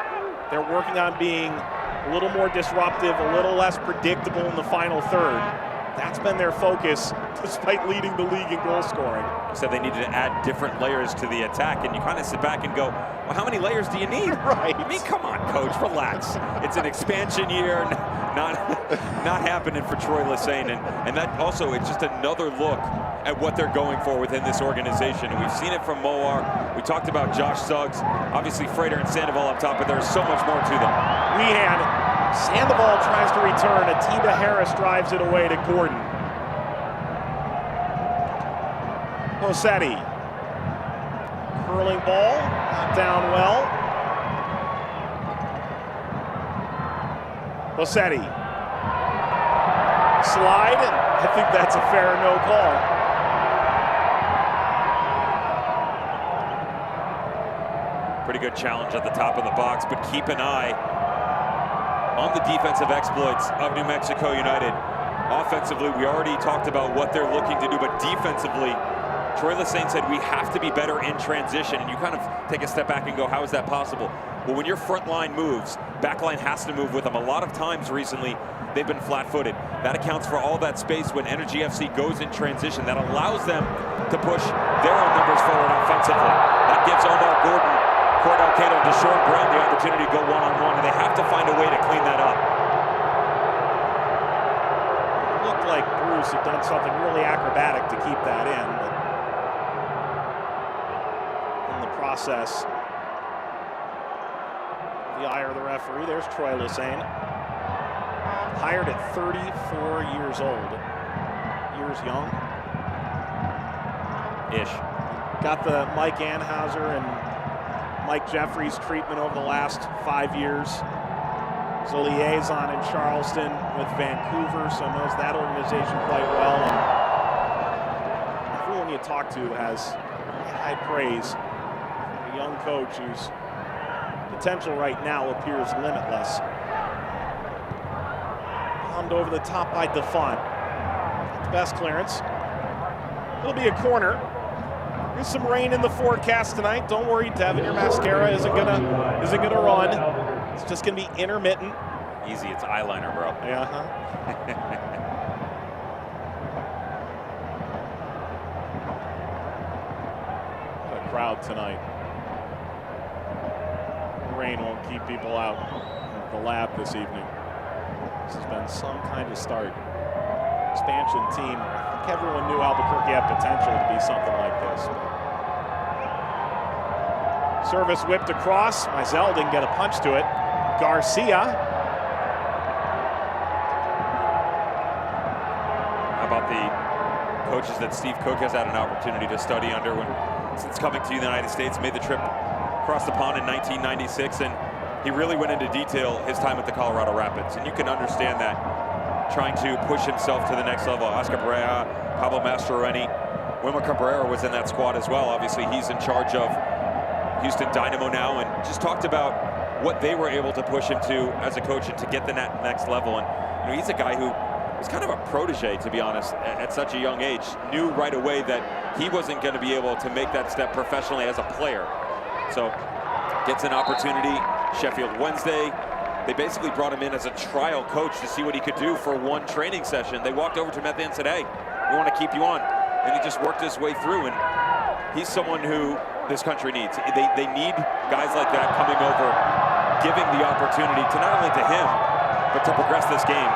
They're working on being a little more disruptive, a little less predictable in the final third. That's been their focus, despite leading the league in goal scoring. Said they needed to add different layers to the attack, and you kind of sit back and go, well, how many layers do you need? Right. I mean, come on, coach, relax. It's an expansion year, not happening for Troy Lesesne, and that also, it's just another look at what they're going for within this organization. And we've seen it from Moar. We talked about Josh Suggs, obviously Frater and Sandoval up top, but there's so much more to them. Weehan, Sandoval tries to return. Atiba Harris drives it away to Gordon. Bosetti. Curling ball, not down well. Bosetti. Slide, and I think that's a fair no call. Pretty good challenge at the top of the box, but keep an eye on the defensive exploits of New Mexico United. Offensively, we already talked about what they're looking to do, but defensively, Troy Lesesne said we have to be better in transition, and you kind of take a step back and go, how is that possible? Well, when your front line moves, back line has to move with them. A lot of times recently, they've been flat-footed. That accounts for all that space when Energy FC goes in transition. That allows them to push their own numbers forward offensively. That gives Omar Gordon, Cordell Cato, Deshaun Brown the opportunity to go one-on-one, and they have to find a way to clean that up. It looked like Bruce had done something really acrobatic to keep that in, but in the process, the eye of the referee. There's Troy Lesesne, hired at 34 years old. Years young. Ish. Got the Mike Anhauser and Mike Jeffries treatment over the last 5 years. Was a liaison in Charleston with Vancouver, so knows that organization quite well. And everyone you talk to has high praise. A young coach whose potential right now appears limitless. Bombed over the top by DeFont. The best clearance. It'll be a corner. There's some rain in the forecast tonight. Don't worry, Devin, your mascara isn't gonna run. It's just gonna be intermittent. Easy, it's eyeliner, bro. Yeah. What a crowd tonight. Rain won't keep people out of the lab this evening. This has been some kind of start. Expansion team. I think everyone knew Albuquerque had potential to be something like this. Service whipped across. Mizell didn't get a punch to it. Garcia. How about the coaches that Steve Cook has had an opportunity to study under since coming to the United States, made the trip across the pond in 1996, and he really went into detail his time at the Colorado Rapids. And you can understand that, trying to push himself to the next level. Oscar Brea, Pablo Mastroeni, Wilmer Cabrera was in that squad as well. Obviously, he's in charge of Houston Dynamo now, and just talked about what they were able to push him to as a coach and to get the next level. And you know, he's a guy who was kind of a protege, to be honest, at such a young age. Knew right away that he wasn't going to be able to make that step professionally as a player. So Gets an opportunity, Sheffield Wednesday. They basically brought him in as a trial coach to see what he could do for one training session. They walked over to him at the end and said, hey, we want to keep you on. And he just worked his way through, and he's someone who this country needs. They need guys like that coming over, giving the opportunity to not only to him, but to progress this game.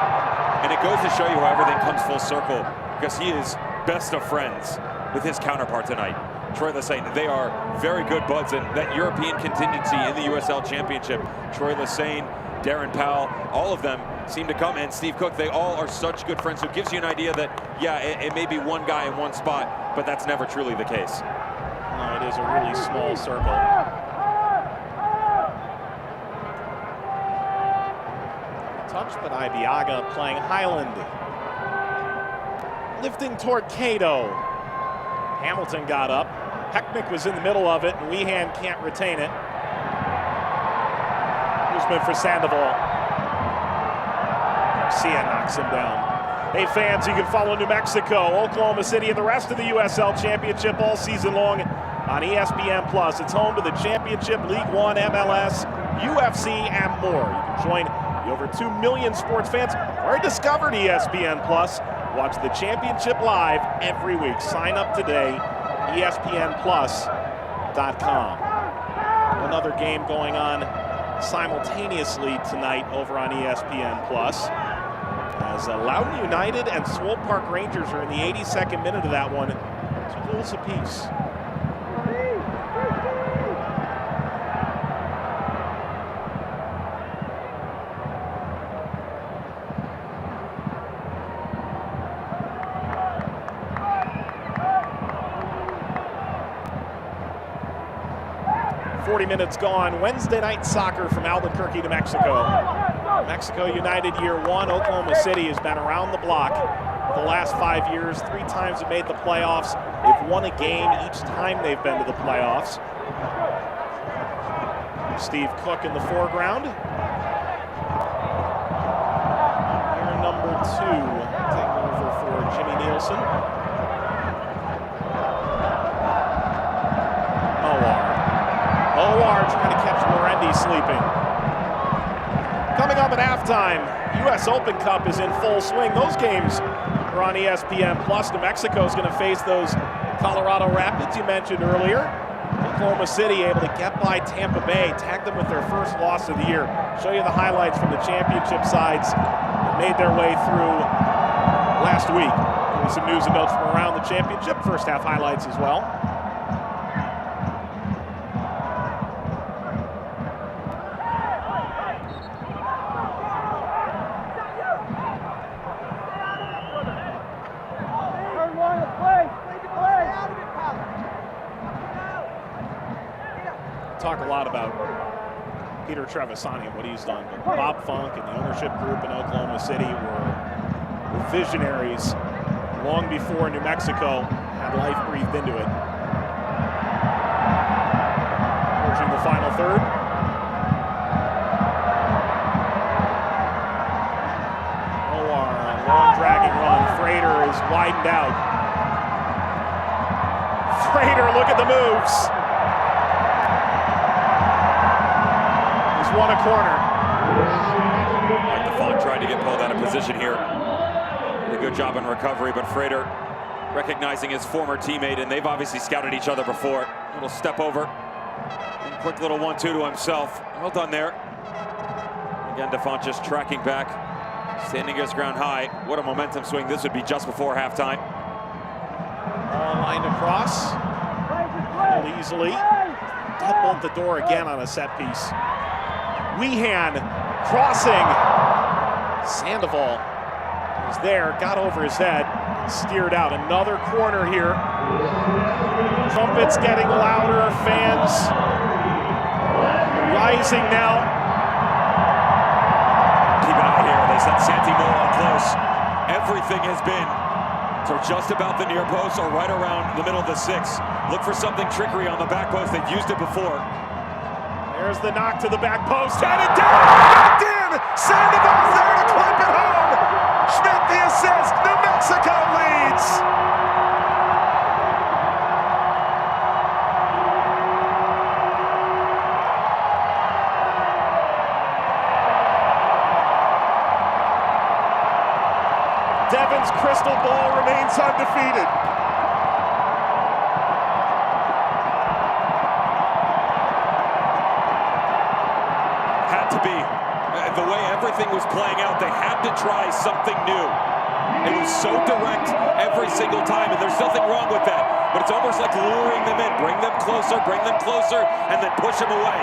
And it goes to show you how everything comes full circle, because he is best of friends with his counterpart tonight, Troy Lesesne. They are very good buds, and that European contingency in the USL Championship, Troy Lesesne, Darren Powell, all of them seem to come, and Steve Cook, they all are such good friends. So it gives you an idea that, yeah, it may be one guy in one spot, but that's never truly the case. No, it is a really small circle. Touch, but Ibiaga playing Highland. Lifting toward Cato. Hamilton got up. Heckmick was in the middle of it, and Weehan can't retain it. Usman for Sandoval. Garcia knocks him down. Hey fans, you can follow New Mexico, Oklahoma City, and the rest of the USL Championship all season long on ESPN+. It's home to the Championship, League One, MLS, UFC, and more. You can join the over 2 million sports fans who already discovered ESPN+. Watch the Championship live every week. Sign up today, ESPNplus.com. Another game going on simultaneously tonight over on ESPN+. As Loudoun United and Swope Park Rangers are in the 82nd minute of that one. 2 goals apiece. Minutes gone. Wednesday night soccer from Albuquerque, New Mexico. Mexico United year 1. Oklahoma City has been around the block the last 5 years. 3 times have made the playoffs. They've won a game each time they've been to the playoffs. Steve Cook in the foreground. Here number 2 taking over for Jimmy Nielsen. OR trying to catch Lorendi sleeping. Coming up at halftime, U.S. Open Cup is in full swing. Those games are on ESPN+. New Mexico is going to face those Colorado Rapids you mentioned earlier. Oklahoma City able to get by Tampa Bay, tag them with their first loss of the year. Show you the highlights from the championship sides that made their way through last week. With some news and notes from around the championship. First half highlights as well. Talk a lot about Peter Trevisani and what he's done. But Bob Funk and the ownership group in Oklahoma City were visionaries long before New Mexico had life breathed into it. Approaching the final third. OR, a long dragging run. Frater is widened out. Frater, look at the moves. Won a corner. Mike DeFont tried to get pulled out of position here. Did a good job in recovery, but Frater recognizing his former teammate, and they've obviously scouted each other before. A little step over. And quick little 1-2 to himself. Well done there. Again, DeFont just tracking back, standing his ground high. What a momentum swing this would be just before halftime. Ball lined across. Easily. Deadbolt the door again on a set piece. Weehan crossing. Sandoval was there, got over his head, steered out. Another corner here. Trumpets getting louder, fans rising now. Keep an eye here. They sent Santi Mola close. Everything has been to just about the near post or right around the middle of the 6. Look for something trickery on the back post. They've used it before. There's the knock to the back post, headed down, knocked in! Sandoval's there to clip it home! Schmidt the assist, New Mexico leads! Devin's crystal ball remains undefeated. Had to be. The way everything was playing out, they had to try something new. It was so direct every single time, and there's nothing wrong with that. But it's almost like luring them in. Bring them closer, and then push them away.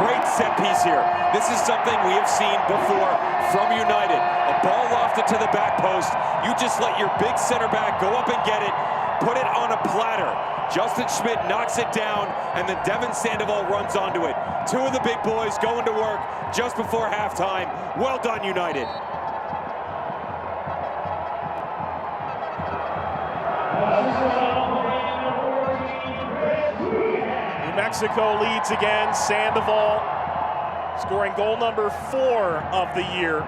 Great set piece here. This is something we have seen before from United. A ball lofted to the back post. You just let your big center back go up and get it, put it on a platter. Justin Schmidt knocks it down, and then Devin Sandoval runs onto it. Two of the big boys going to work just before halftime. Well done, United. New Mexico leads again. Sandoval scoring goal number 4 of the year.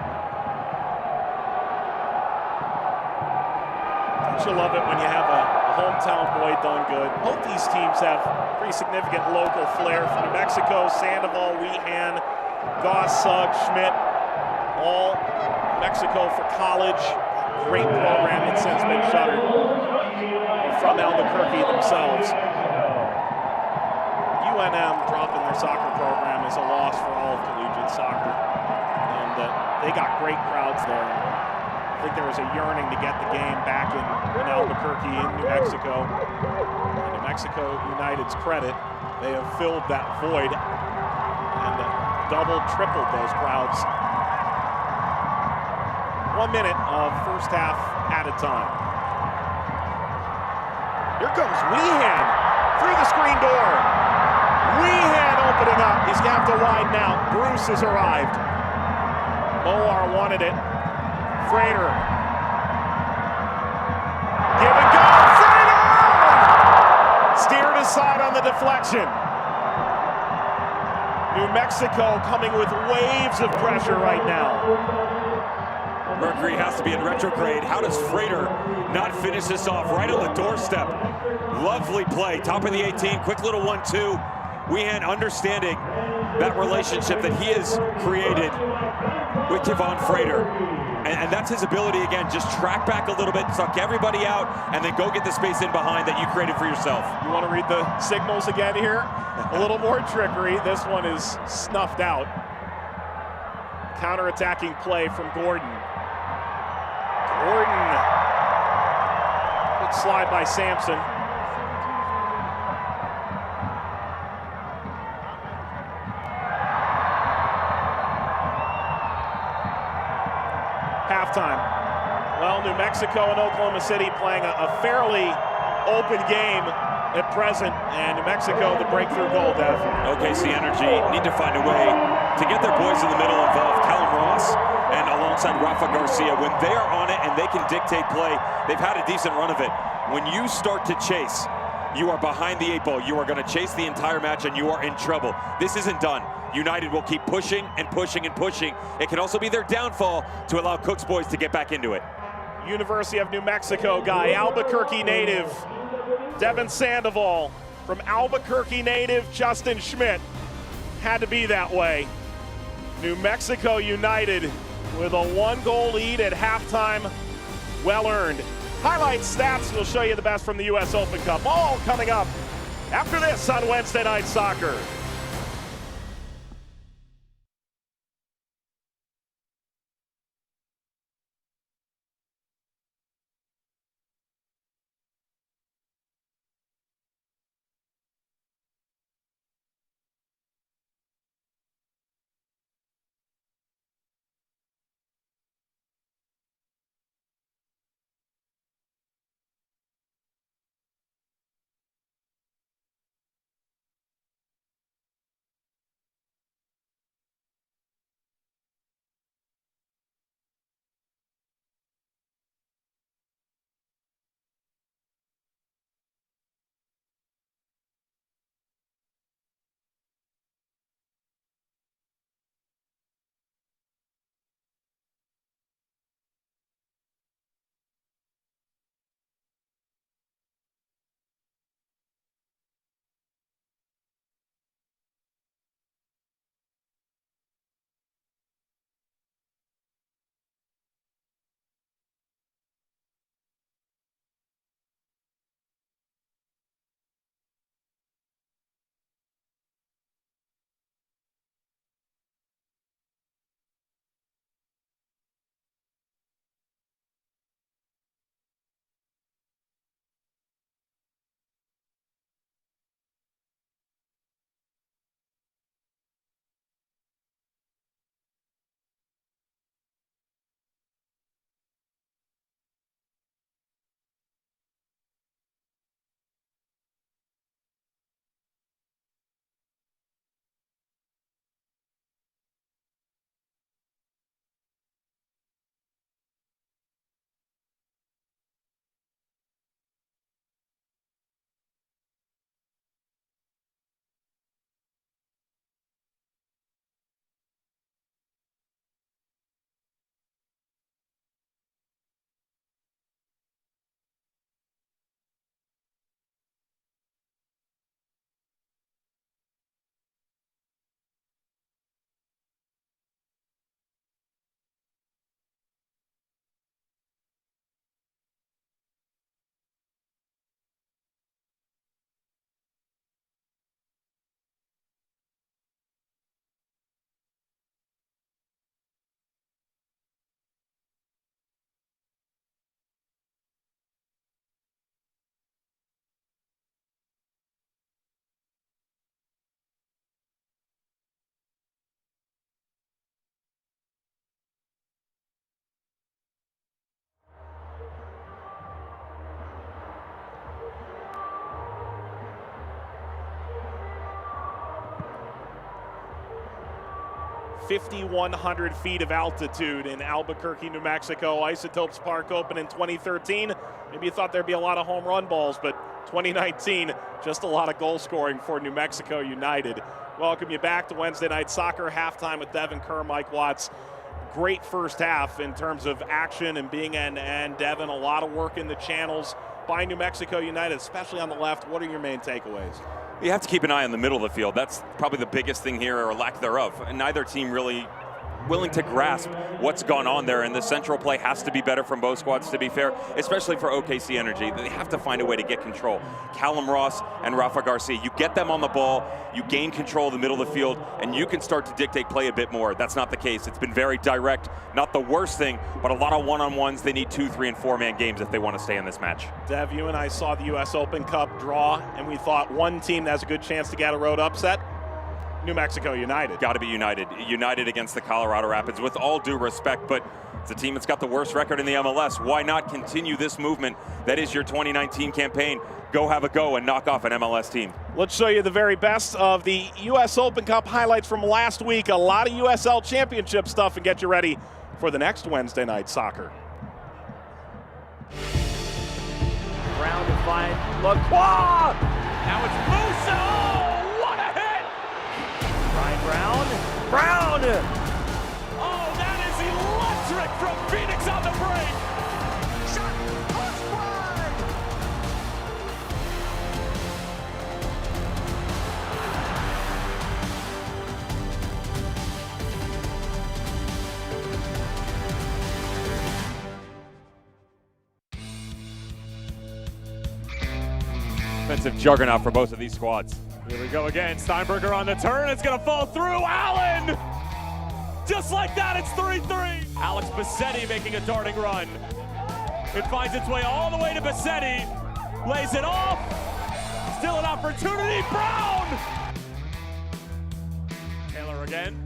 Don't you love it when you have a hometown boy done good? Both these teams have pretty significant local flair. For New Mexico, Sandoval, Weehan, Goss, Sugg, Schmidt, all New Mexico for college. Great program that's since been shuttered. From Albuquerque themselves. UNM dropping their soccer program is a loss for all of collegiate soccer. And they got great crowds there. I think there was a yearning to get the game back in Albuquerque, in New Mexico. And New Mexico United's credit, they have filled that void and doubled, tripled those crowds. 1 minute of first half at a time. Here comes Weehan through the screen door. Weehan opening up. He's going to have to widen out. Bruce has arrived. Moar wanted it. Frater. Give and go. Frater! Steered aside on the deflection. New Mexico coming with waves of pressure right now. Mercury has to be in retrograde. How does Frater not finish this off right on the doorstep? Lovely play, top of the 18, quick little 1-2. Weehan understanding that relationship that he has created with Kevon Frater. And that's his ability, again, just track back a little bit, suck everybody out, and then go get the space in behind that you created for yourself. You want to read the signals again here? A little more trickery. This one is snuffed out. Counter-attacking play from Gordon. Gordon. Good slide by Sampson. Halftime. Well, New Mexico and Oklahoma City playing a fairly open game at present, and New Mexico the breakthrough goal, Dev. OKC Energy need to find a way to get their boys in the middle involved. Callum Ross and alongside Rafa Garcia, when they are on it and they can dictate play, they've had a decent run of it. When you start to chase, you are behind the 8 ball. You are going to chase the entire match and you are in trouble. This isn't done. United will keep pushing and pushing and pushing. It can also be their downfall to allow Cook's boys to get back into it. University of New Mexico guy, Albuquerque native, Devin Sandoval. From Albuquerque native, Justin Schmidt. Had to be that way. New Mexico United with a 1-goal lead at halftime. Well earned. Highlights, stats, will show you the best from the US Open Cup. All coming up after this on Wednesday Night Soccer. 5,100 feet of altitude in Albuquerque, New Mexico. Isotopes Park opened in 2013. Maybe you thought there'd be a lot of home run balls, but 2019, just a lot of goal scoring for New Mexico United. Welcome you back to Wednesday Night Soccer halftime with Devin Kerr, Mike Watts. Great first half in terms of action and being end-to-end. Devin, a lot of work in the channels by New Mexico United, especially on the left. What are your main takeaways? You have to keep an eye on the middle of the field. That's probably the biggest thing here, or lack thereof. And neither team really willing to grasp what's gone on there, and the central play has to be better from both squads, to be fair, especially for OKC Energy. They have to find a way to get control. Callum Ross and Rafa Garcia, you get them on the ball, you gain control of the middle of the field, and you can start to dictate play a bit more. That's not the case. It's been very direct, not the worst thing, but a lot of one-on-ones. They need 2-, 3-, and 4-man games if they want to stay in this match. Dev, you and I saw the U.S. Open Cup draw, and we thought one team that has a good chance to get a road upset, New Mexico United. Got to be United. United against the Colorado Rapids, with all due respect, but it's a team that's got the worst record in the MLS. Why not continue this movement that is your 2019 campaign? Go have a go and knock off an MLS team. Let's show you the very best of the U.S. Open Cup highlights from last week. A lot of USL Championship stuff, and get you ready for the next Wednesday Night Soccer. Brown to find Lacroix. Now it's Musa. Oh, what a hit! Ryan Brown. Oh, that is electric from Phoenix on the break. Shot, push wide. Defensive juggernaut for both of these squads. Here we go again. Steinberger on the turn. It's going to fall through. Allen! Just like that, it's 3-3. Alex Bassetti making a darting run. It finds its way all the way to Bassetti. Lays it off. Still an opportunity. Brown! Taylor again.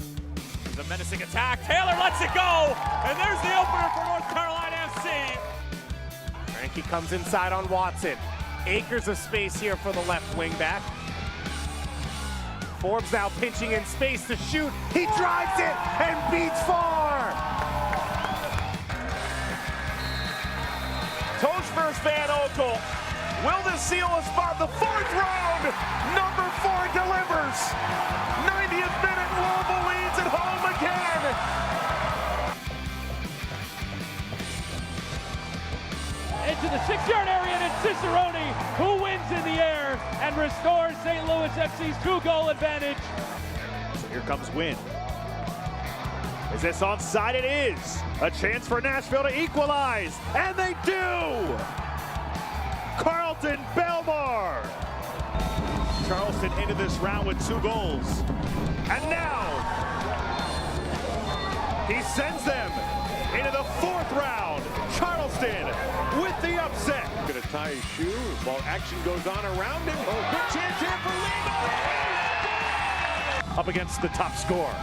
The menacing attack. Taylor lets it go. And there's the opener for North Carolina FC. Frankie comes inside on Watson. Acres of space here for the left wing back. Forbes now pinching in space to shoot. He drives it and beats far. Toast versus Van Oekel. Will this seal a spot? The fourth round. Number 4 delivers. 90th minute, Louisville leads at home again. Into the 6-yard area, and it's Cicerone who wins in the air and restores St. Louis FC's 2-goal advantage. So here comes Wynn. Is this onside? It is. A chance for Nashville to equalize, and they do! Carlton Belmar. Charleston into this round with 2 goals. And now, he sends them into the 4th round. Charleston with the upset. Gonna tie his shoe while action goes on around him. Oh, good chance here for Lino. Up against the top scorer.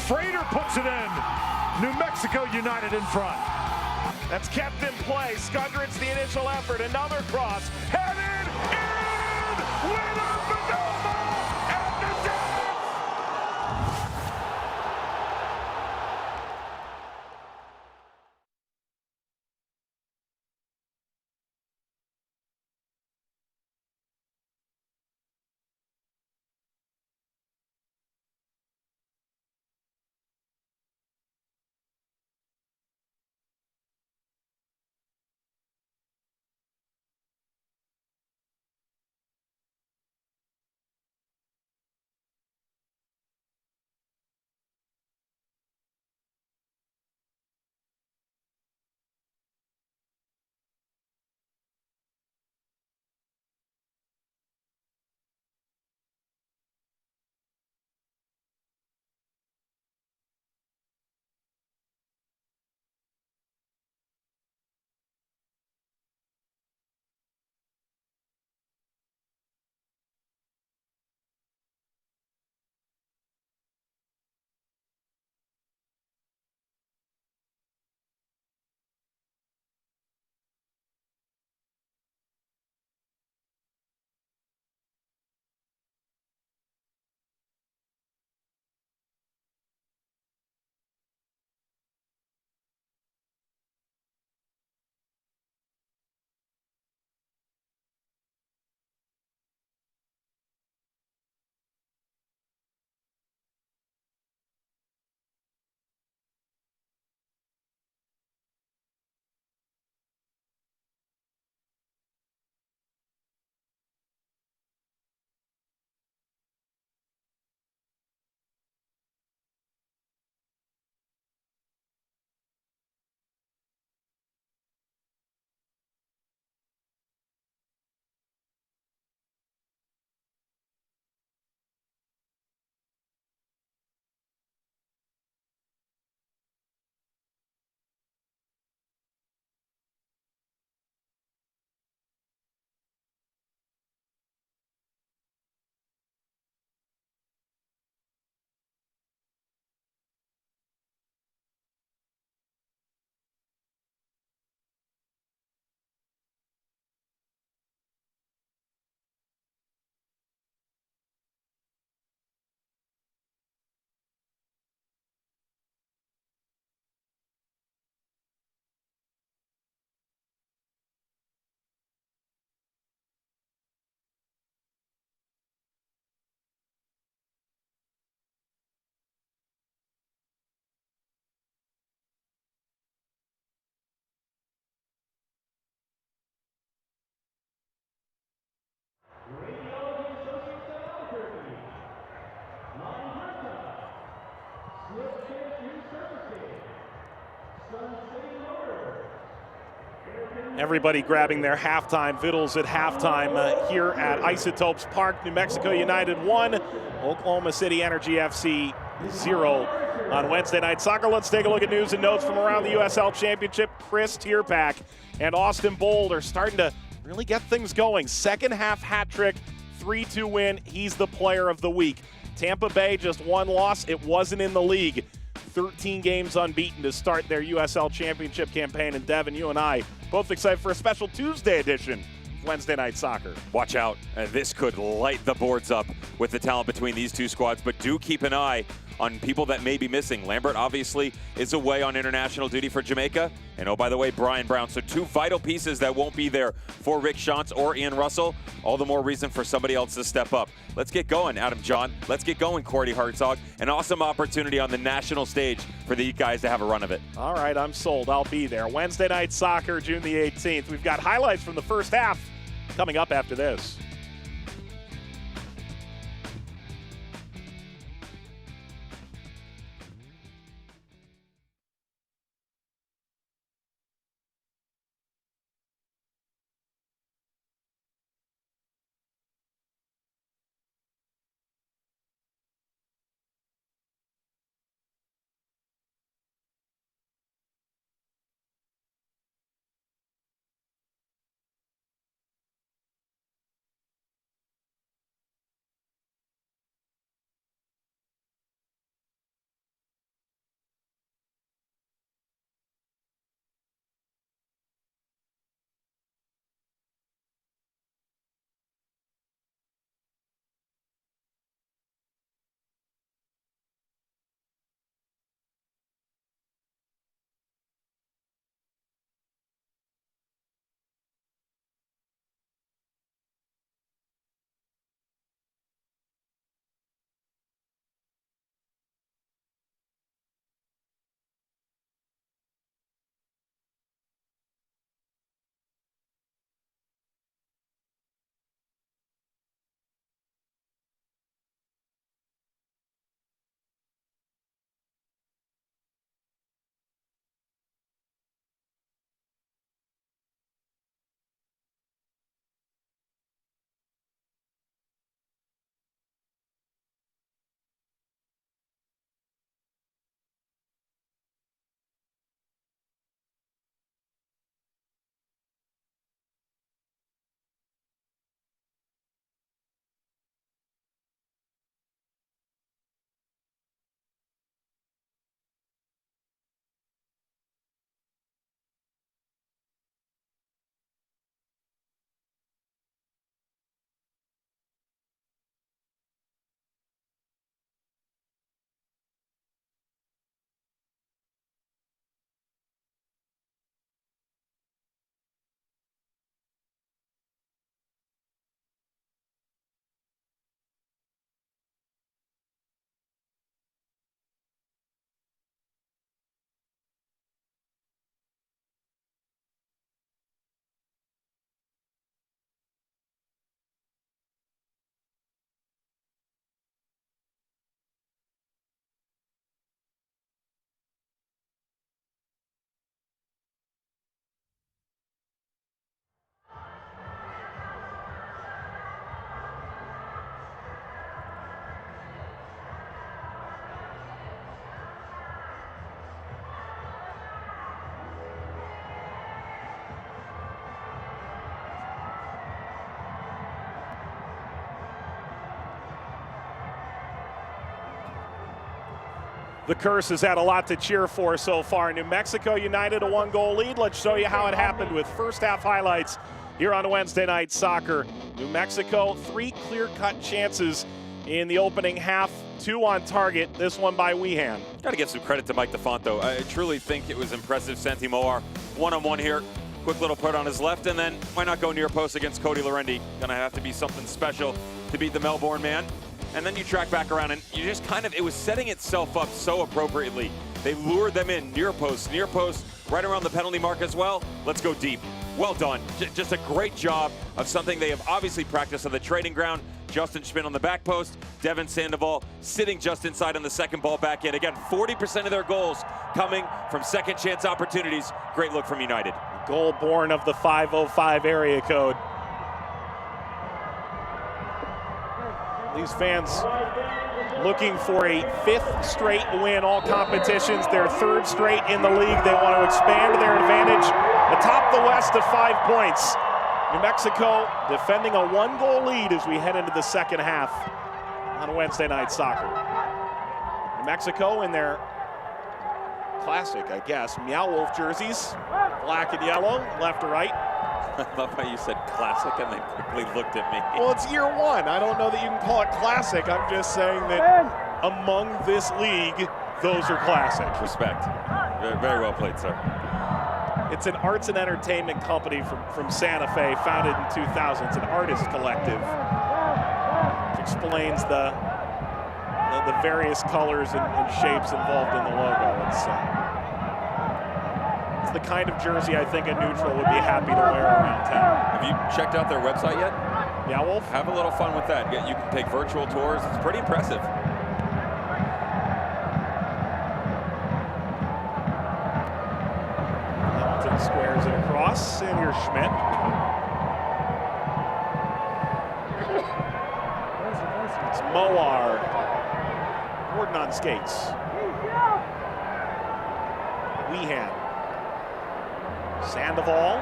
Frater puts it in. New Mexico United in front. That's kept in play. Skundred's the initial effort. Another cross. Headed in! Winner Bedoma! Everybody grabbing their halftime vittles at halftime here at Isotopes Park. New Mexico United 1, Oklahoma City Energy FC 0 on Wednesday Night Soccer. Let's take a look at news and notes from around the USL Championship. Chris Tierpak and Austin Bold are starting to really get things going. Second half hat trick, 3-2 win. He's the player of the week. Tampa Bay just one loss. It wasn't in the league. 13 games unbeaten to start their USL Championship campaign. And Devin, you and I both excited for a special Tuesday edition of Wednesday Night Soccer. Watch out. This could light the boards up with the talent between these two squads, but do keep an eye on people that may be missing. Lambert obviously is away on international duty for Jamaica. And oh, by the way, Brian Brown. So two vital pieces that won't be there for Rick Shantz or Ian Russell. All the more reason for somebody else to step up. Let's get going, Adam John. Let's get going, Cordy Hartzog. An awesome opportunity on the national stage for these guys to have a run of it. All right, I'm sold. I'll be there. Wednesday Night Soccer, June the 18th. We've got highlights from the first half coming up after this. The Curse has had a lot to cheer for so far. New Mexico United a one-goal lead. Let's show you how it happened with first half highlights here on Wednesday Night Soccer. New Mexico, 3 clear-cut chances in the opening half, 2 on target, this one by Weehan. Got to give some credit to Mike DeFonto. I truly think it was impressive. Santi Moar, one-on-one here. Quick little put on his left, and then why not go near post against Cody Lorendi? Gonna have to be something special to beat the Melbourne man. And then you track back around, and you just it was setting itself up so appropriately. They lured them in near post, right around the penalty mark as well. Let's go deep. Well done. Just a great job of something they have obviously practiced on the training ground. Justin Schmidt on the back post, Devin Sandoval sitting just inside on the second ball back in. Again, 40% of their goals coming from second chance opportunities. Great look from United. Goal born of the 505 area code. These fans looking for a 5th straight win, all competitions, their 3rd straight in the league. They want to expand their advantage atop the West to 5 points. New Mexico defending a 1-goal lead as we head into the second half on Wednesday Night Soccer. New Mexico in their classic, I guess, Meow Wolf jerseys, black and yellow, left to right. I love how you said classic and then quickly looked at me. Well, it's year 1. I don't know that you can call it classic. I'm just saying that among this league, those are classic. Respect. Very, very well played, sir. It's an arts and entertainment company from Santa Fe, founded in 2000. It's an artist collective, which explains the various colors and shapes involved in the logo. It's the kind of jersey I think a neutral would be happy to wear around town. Have you checked out their website yet? Yeah, Wolf? Have a little fun with that. You can take virtual tours. It's pretty impressive. Hamilton squares it across, and here's Schmidt. It's Moar. Gordon on skates. Weehan. Sandoval.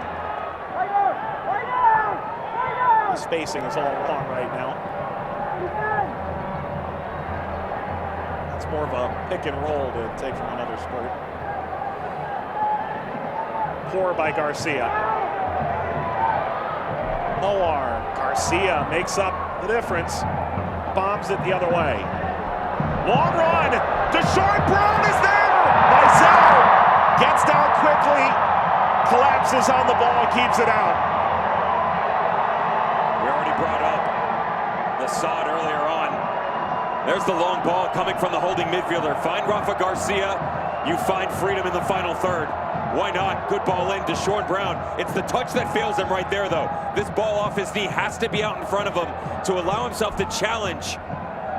The spacing is all wrong right now. It's more of a pick and roll to take from another sport. Poor by Garcia. Moar. Garcia makes up the difference. Bombs it the other way. Long run. DeShort Brown is there. Mizell gets down quickly. Collapses on the ball, keeps it out. We already brought up the sod earlier on. There's the long ball coming from the holding midfielder. Find Rafa Garcia. You find freedom in the final third. Why not? Good ball in to Shorn Brown. It's the touch that fails him right there, though. This ball off his knee has to be out in front of him to allow himself to challenge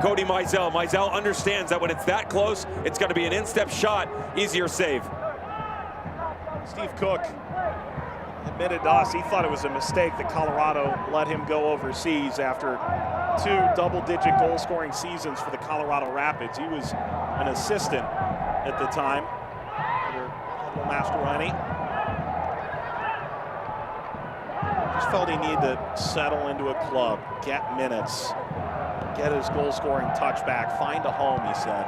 Cody Mizell. Mizell understands that when it's that close, it's going to be an instep shot, easier save. Steve Cook admitted to us he thought it was a mistake that Colorado let him go overseas after 2 double-digit goal-scoring seasons for the Colorado Rapids. He was an assistant at the time under Pablo Mastroeni. Just felt he needed to settle into a club, get minutes, get his goal-scoring touch back, find a home, he said.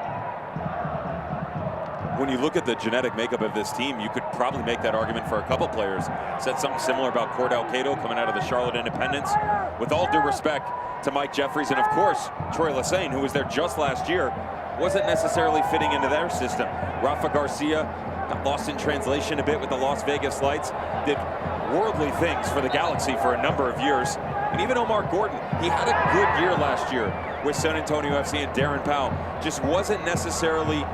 When you look at the genetic makeup of this team, you could probably make that argument for a couple players. Said something similar about Cordell Cato coming out of the Charlotte Independence. With all due respect to Mike Jeffries and, of course, Troy Lesesne, who was there just last year, wasn't necessarily fitting into their system. Rafa Garcia got lost in translation a bit with the Las Vegas Lights, did worldly things for the Galaxy for a number of years. And even Omar Gordon, he had a good year last year with San Antonio FC, and Darren Powell just wasn't necessarily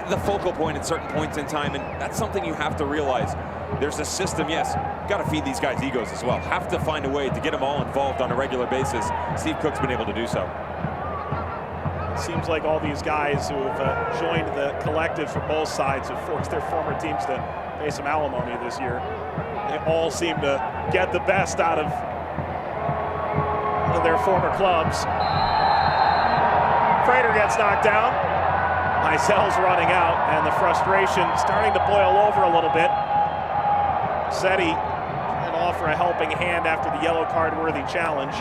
the focal point at certain points in time, and that's something you have to realize. There's a system, yes, got to feed these guys' egos as well. Have to find a way to get them all involved on a regular basis. Steve Cook's been able to do so. It seems like all these guys who have joined the collective from both sides have forced their former teams to pay some alimony this year. They all seem to get the best out of their former clubs. Frater gets knocked down. Mizell's running out, and the frustration starting to boil over a little bit. Setti can offer a helping hand after the yellow card-worthy challenge.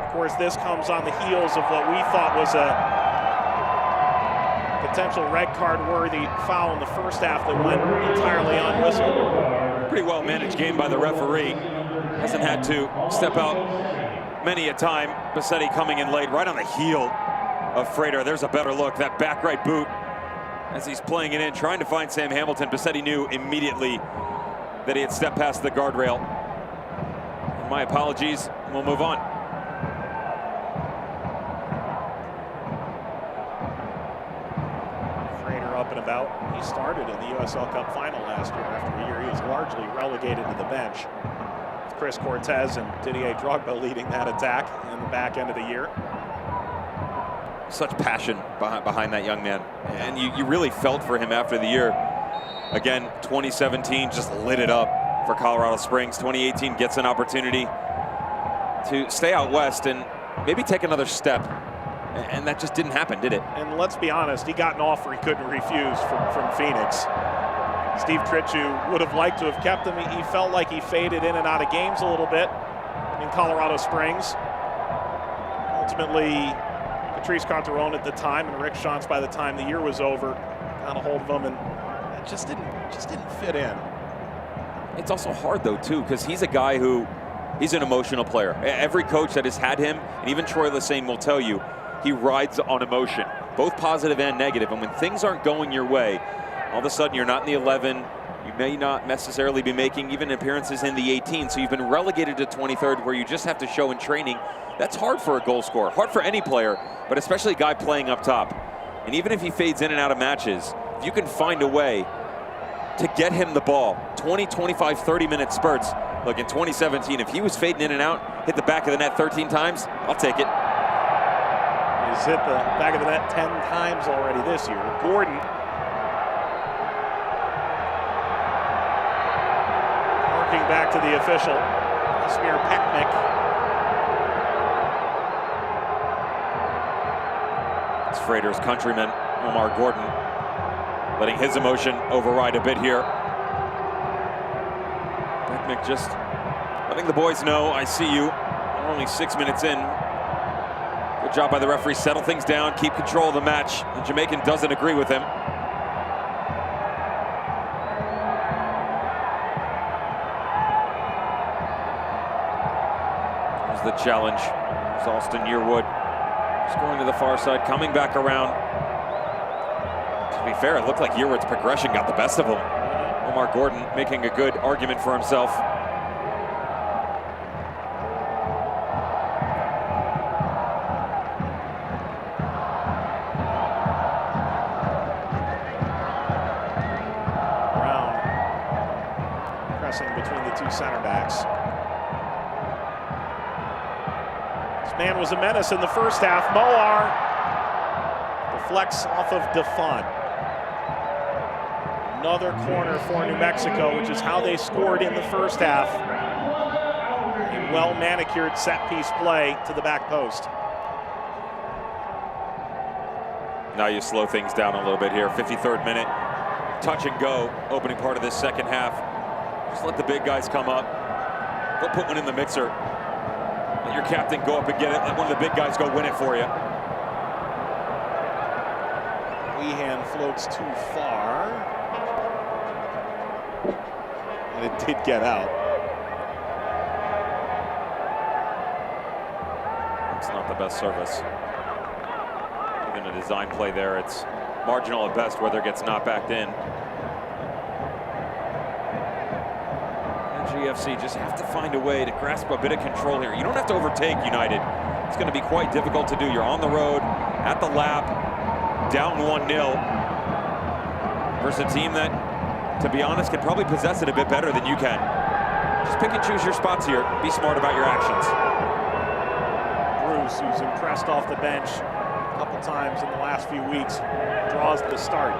Of course, this comes on the heels of what we thought was a potential red card-worthy foul in the first half that went entirely unwhistled. Pretty well-managed game by the referee. Hasn't had to step out many a time. Bassetti coming in late, right on the heel of Frater. There's a better look. That back right boot as he's playing it in, trying to find Sam Hamilton. Bassetti knew immediately that he had stepped past the guardrail. And my apologies, and we'll move on. Frater up and about. He started in the USL Cup final last year after a year he was largely relegated to the bench. With Chris Cortez and Didier Drogba leading that attack in the back end of the year. Such passion behind that young man, and you really felt for him after the year. Again, 2017 just lit it up for Colorado Springs. 2018 gets an opportunity to stay out west and maybe take another step. And that just didn't happen, did it? And let's be honest, he got an offer he couldn't refuse from Phoenix. Steve Tritchu would have liked to have kept him. He felt like he faded in and out of games a little bit in Colorado Springs. Ultimately, Patrice Carteron at the time and Rick Schantz by the time the year was over got a hold of him, and it just didn't fit in. It's also hard though too, because he's a guy who, he's an emotional player. Every coach that has had him, and even Troy Lesesne will tell you, he rides on emotion, both positive and negative. And when things aren't going your way, all of a sudden you're not in the 11, you may not necessarily be making even appearances in the 18, so you've been relegated to 23rd where you just have to show in training. That's hard for a goal scorer, hard for any player, but especially a guy playing up top. And even if he fades in and out of matches, if you can find a way to get him the ball, 20, 25, 30-minute spurts. Look, in 2017, if he was fading in and out, hit the back of the net 13 times, I'll take it. He's hit the back of the net 10 times already this year. Gordon. Working back to the official, Smear Peknik. It's Freighter's countryman, Omar Gordon, letting his emotion override a bit here. Peknik just letting the boys know, I see you. We're only 6 minutes in. Good job by the referee, settle things down, keep control of the match. The Jamaican doesn't agree with him. There's the challenge. There's Alston Yearwood scoring to the far side, coming back around. To be fair, it looked like Yearwood's progression got the best of him. Omar Gordon making a good argument for himself. Between the two center backs. This man was a menace in the first half. Moar deflects off of Defont. Another corner for New Mexico, which is how they scored in the first half. A well-manicured set-piece play to the back post. Now you slow things down a little bit here. 53rd minute, touch and go, opening part of this second half. Just let the big guys come up. Go put one in the mixer. Let your captain go up and get it. Let one of the big guys go win it for you. Lehan floats too far. And it did get out. It's not the best service. Even a design play there, it's marginal at best, whether it gets not backed in. GFC just have to find a way to grasp a bit of control here. You don't have to overtake United. It's going to be quite difficult to do. You're on the road, at the lap, down 1-0 versus a team that, to be honest, can probably possess it a bit better than you can. Just pick and choose your spots here. Be smart about your actions. Bruce, who's impressed off the bench a couple times in the last few weeks, draws the start.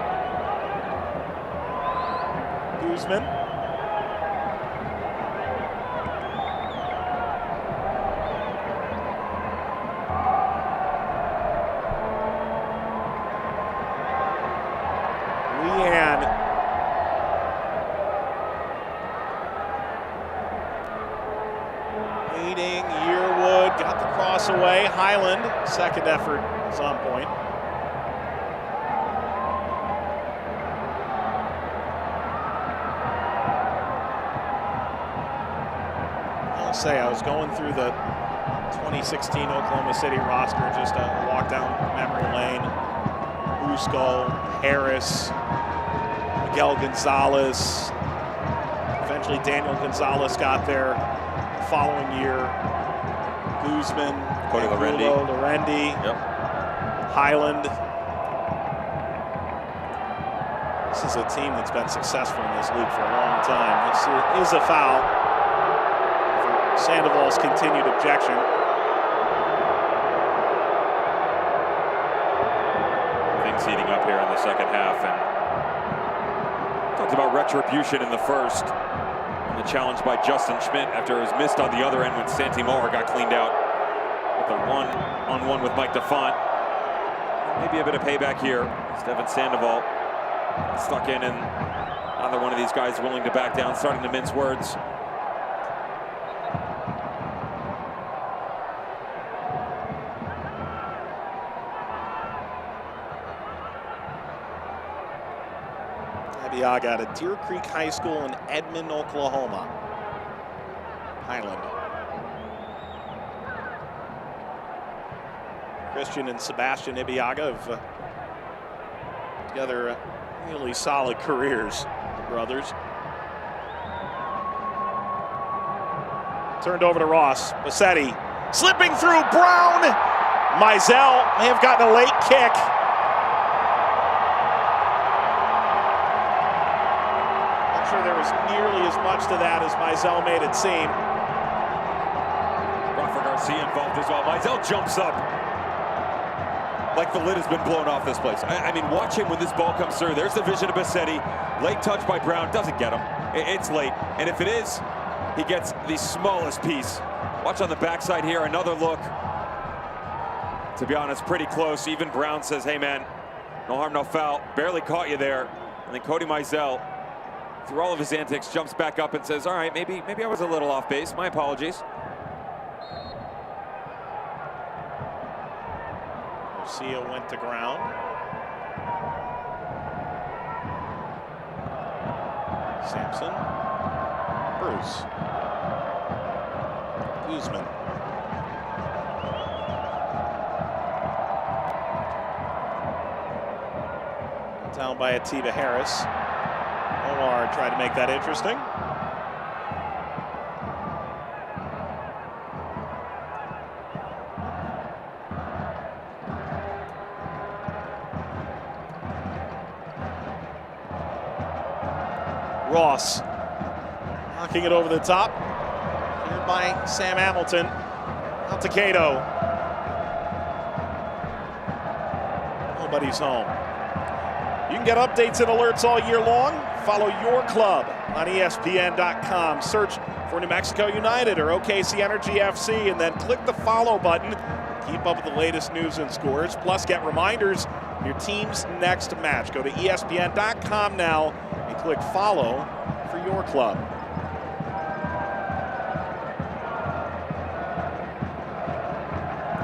Guzman. Leading, Yearwood got the cross away. Highland, second effort is on point. I'll say I was going through the 2016 Oklahoma City roster, just a walk down memory lane. Busco, Harris, Miguel Gonzalez. Eventually Daniel Gonzalez got there the following year. Guzman, Cody Lorendi, yep. Highland. This is a team that's been successful in this league for a long time. This is a foul for Sandoval's continued objection. Things heating up here in the second half, and talked about retribution in the first. And the challenge by Justin Schmidt after it was missed on the other end when Santi Moore got cleaned out. With the one-on-one with Mike DeFont. Maybe a bit of payback here. Stefan Sandoval stuck in, and neither one of these guys willing to back down, starting to mince words. Abiaga out of Deer Creek High School in Edmond, Oklahoma. Highland. Christian and Sebastian Ibeaga have together really solid careers, the brothers. Turned over to Ross. Bassetti slipping through. Brown. Mizell may have gotten a late kick. Not sure there was nearly as much to that as Mizell made it seem. Rafa Garcia involved as well. Mizell jumps up like the lid has been blown off this place. I mean, watch him when this ball comes through. There's the vision of Bassetti. Late touch by Brown. Doesn't get him. It's late. And if it is, he gets the smallest piece. Watch on the backside here. Another look. To be honest, pretty close. Even Brown says, hey, man, no harm, no foul. Barely caught you there. And then Cody Mizell, through all of his antics, jumps back up and says, all right, maybe I was a little off base. My apologies. Garcia went to ground. Sampson. Bruce. Guzman. Down by Atiba Harris. Omar tried to make that interesting. Ross knocking it over the top. Cleared by Sam Hamilton. Out to Cato. Nobody's home. You can get updates and alerts all year long. Follow your club on ESPN.com. Search for New Mexico United or OKC Energy FC and then click the follow button. Keep up with the latest news and scores. Plus, get reminders of your team's next match. Go to ESPN.com now and click follow for your club.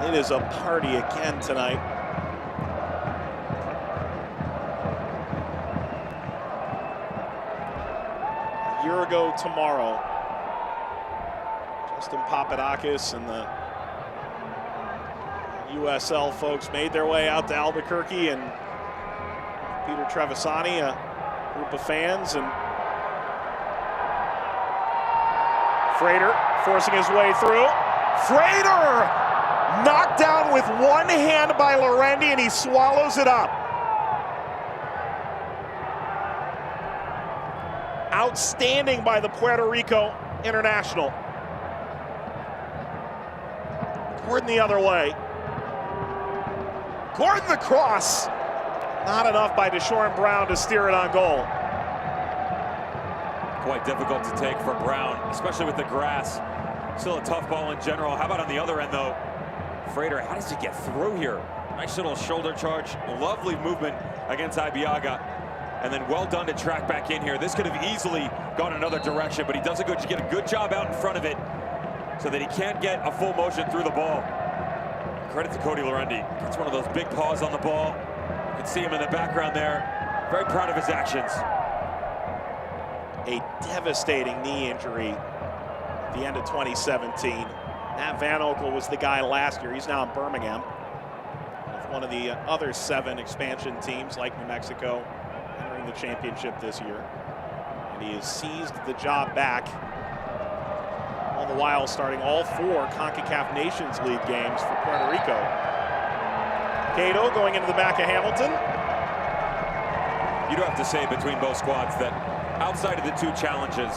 It is a party again tonight. A year ago tomorrow, Justin Papadakis and the USL folks made their way out to Albuquerque, and Peter Trevisani, a group of fans, and Frater forcing his way through. Frater knocked down with one hand by Lorendi, and he swallows it up. Outstanding by the Puerto Rico international. Gordon the other way. Gordon the cross. Not enough by Deshaun Brown to steer it on goal. Quite difficult to take for Brown, especially with the grass. Still a tough ball in general. How about on the other end, though? Frater, how does he get through here? Nice little shoulder charge. Lovely movement against Ibeaga. And then well done to track back in here. This could have easily gone another direction, but he does get a good job out in front of it so that he can't get a full motion through the ball. Credit to Cody Lorendi. Gets one of those big paws on the ball. You can see him in the background there. Very proud of his actions. A devastating knee injury at the end of 2017. Matt Van Oekel was the guy last year. He's now in Birmingham with one of the other 7 expansion teams like New Mexico entering the championship this year. And he has seized the job back, all the while starting all 4 CONCACAF Nations League games for Puerto Rico. Cato going into the back of Hamilton. You do have to say between both squads that outside of the 2 challenges,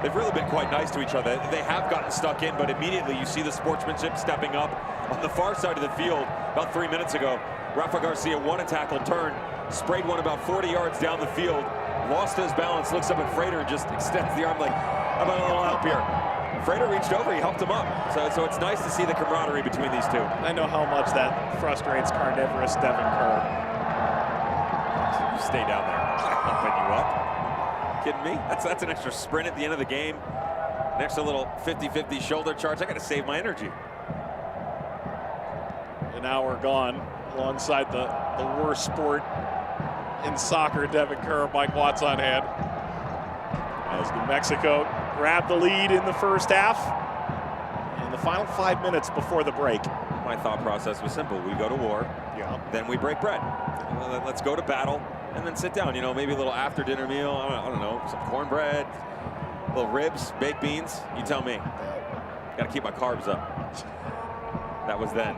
they've really been quite nice to each other. They have gotten stuck in, but immediately you see the sportsmanship stepping up. On the far side of the field, about 3 minutes ago, Rafa Garcia won a tackle, turn, sprayed one about 40 yards down the field, lost his balance, looks up at Frater and just extends the arm like, how about a little help here? Frater reached over, he helped him up. So it's nice to see the camaraderie between these two. I know how much that frustrates carnivorous Devin Kerr. You stay down there. I'm pumping you up. Kidding me? That's an extra sprint at the end of the game. An extra little 50-50 shoulder charge. I got to save my energy. An hour gone alongside the worst sport in soccer, Devin Kerr, Mike Watts on hand. As New Mexico grabbed the lead in the first half. In the final 5 minutes before the break. My thought process was simple. We go to war, then we break bread. Well, let's go to battle and then sit down. You know, maybe a little after dinner meal. I don't know, some cornbread, little ribs, baked beans. You tell me. Got to keep my carbs up. That was then.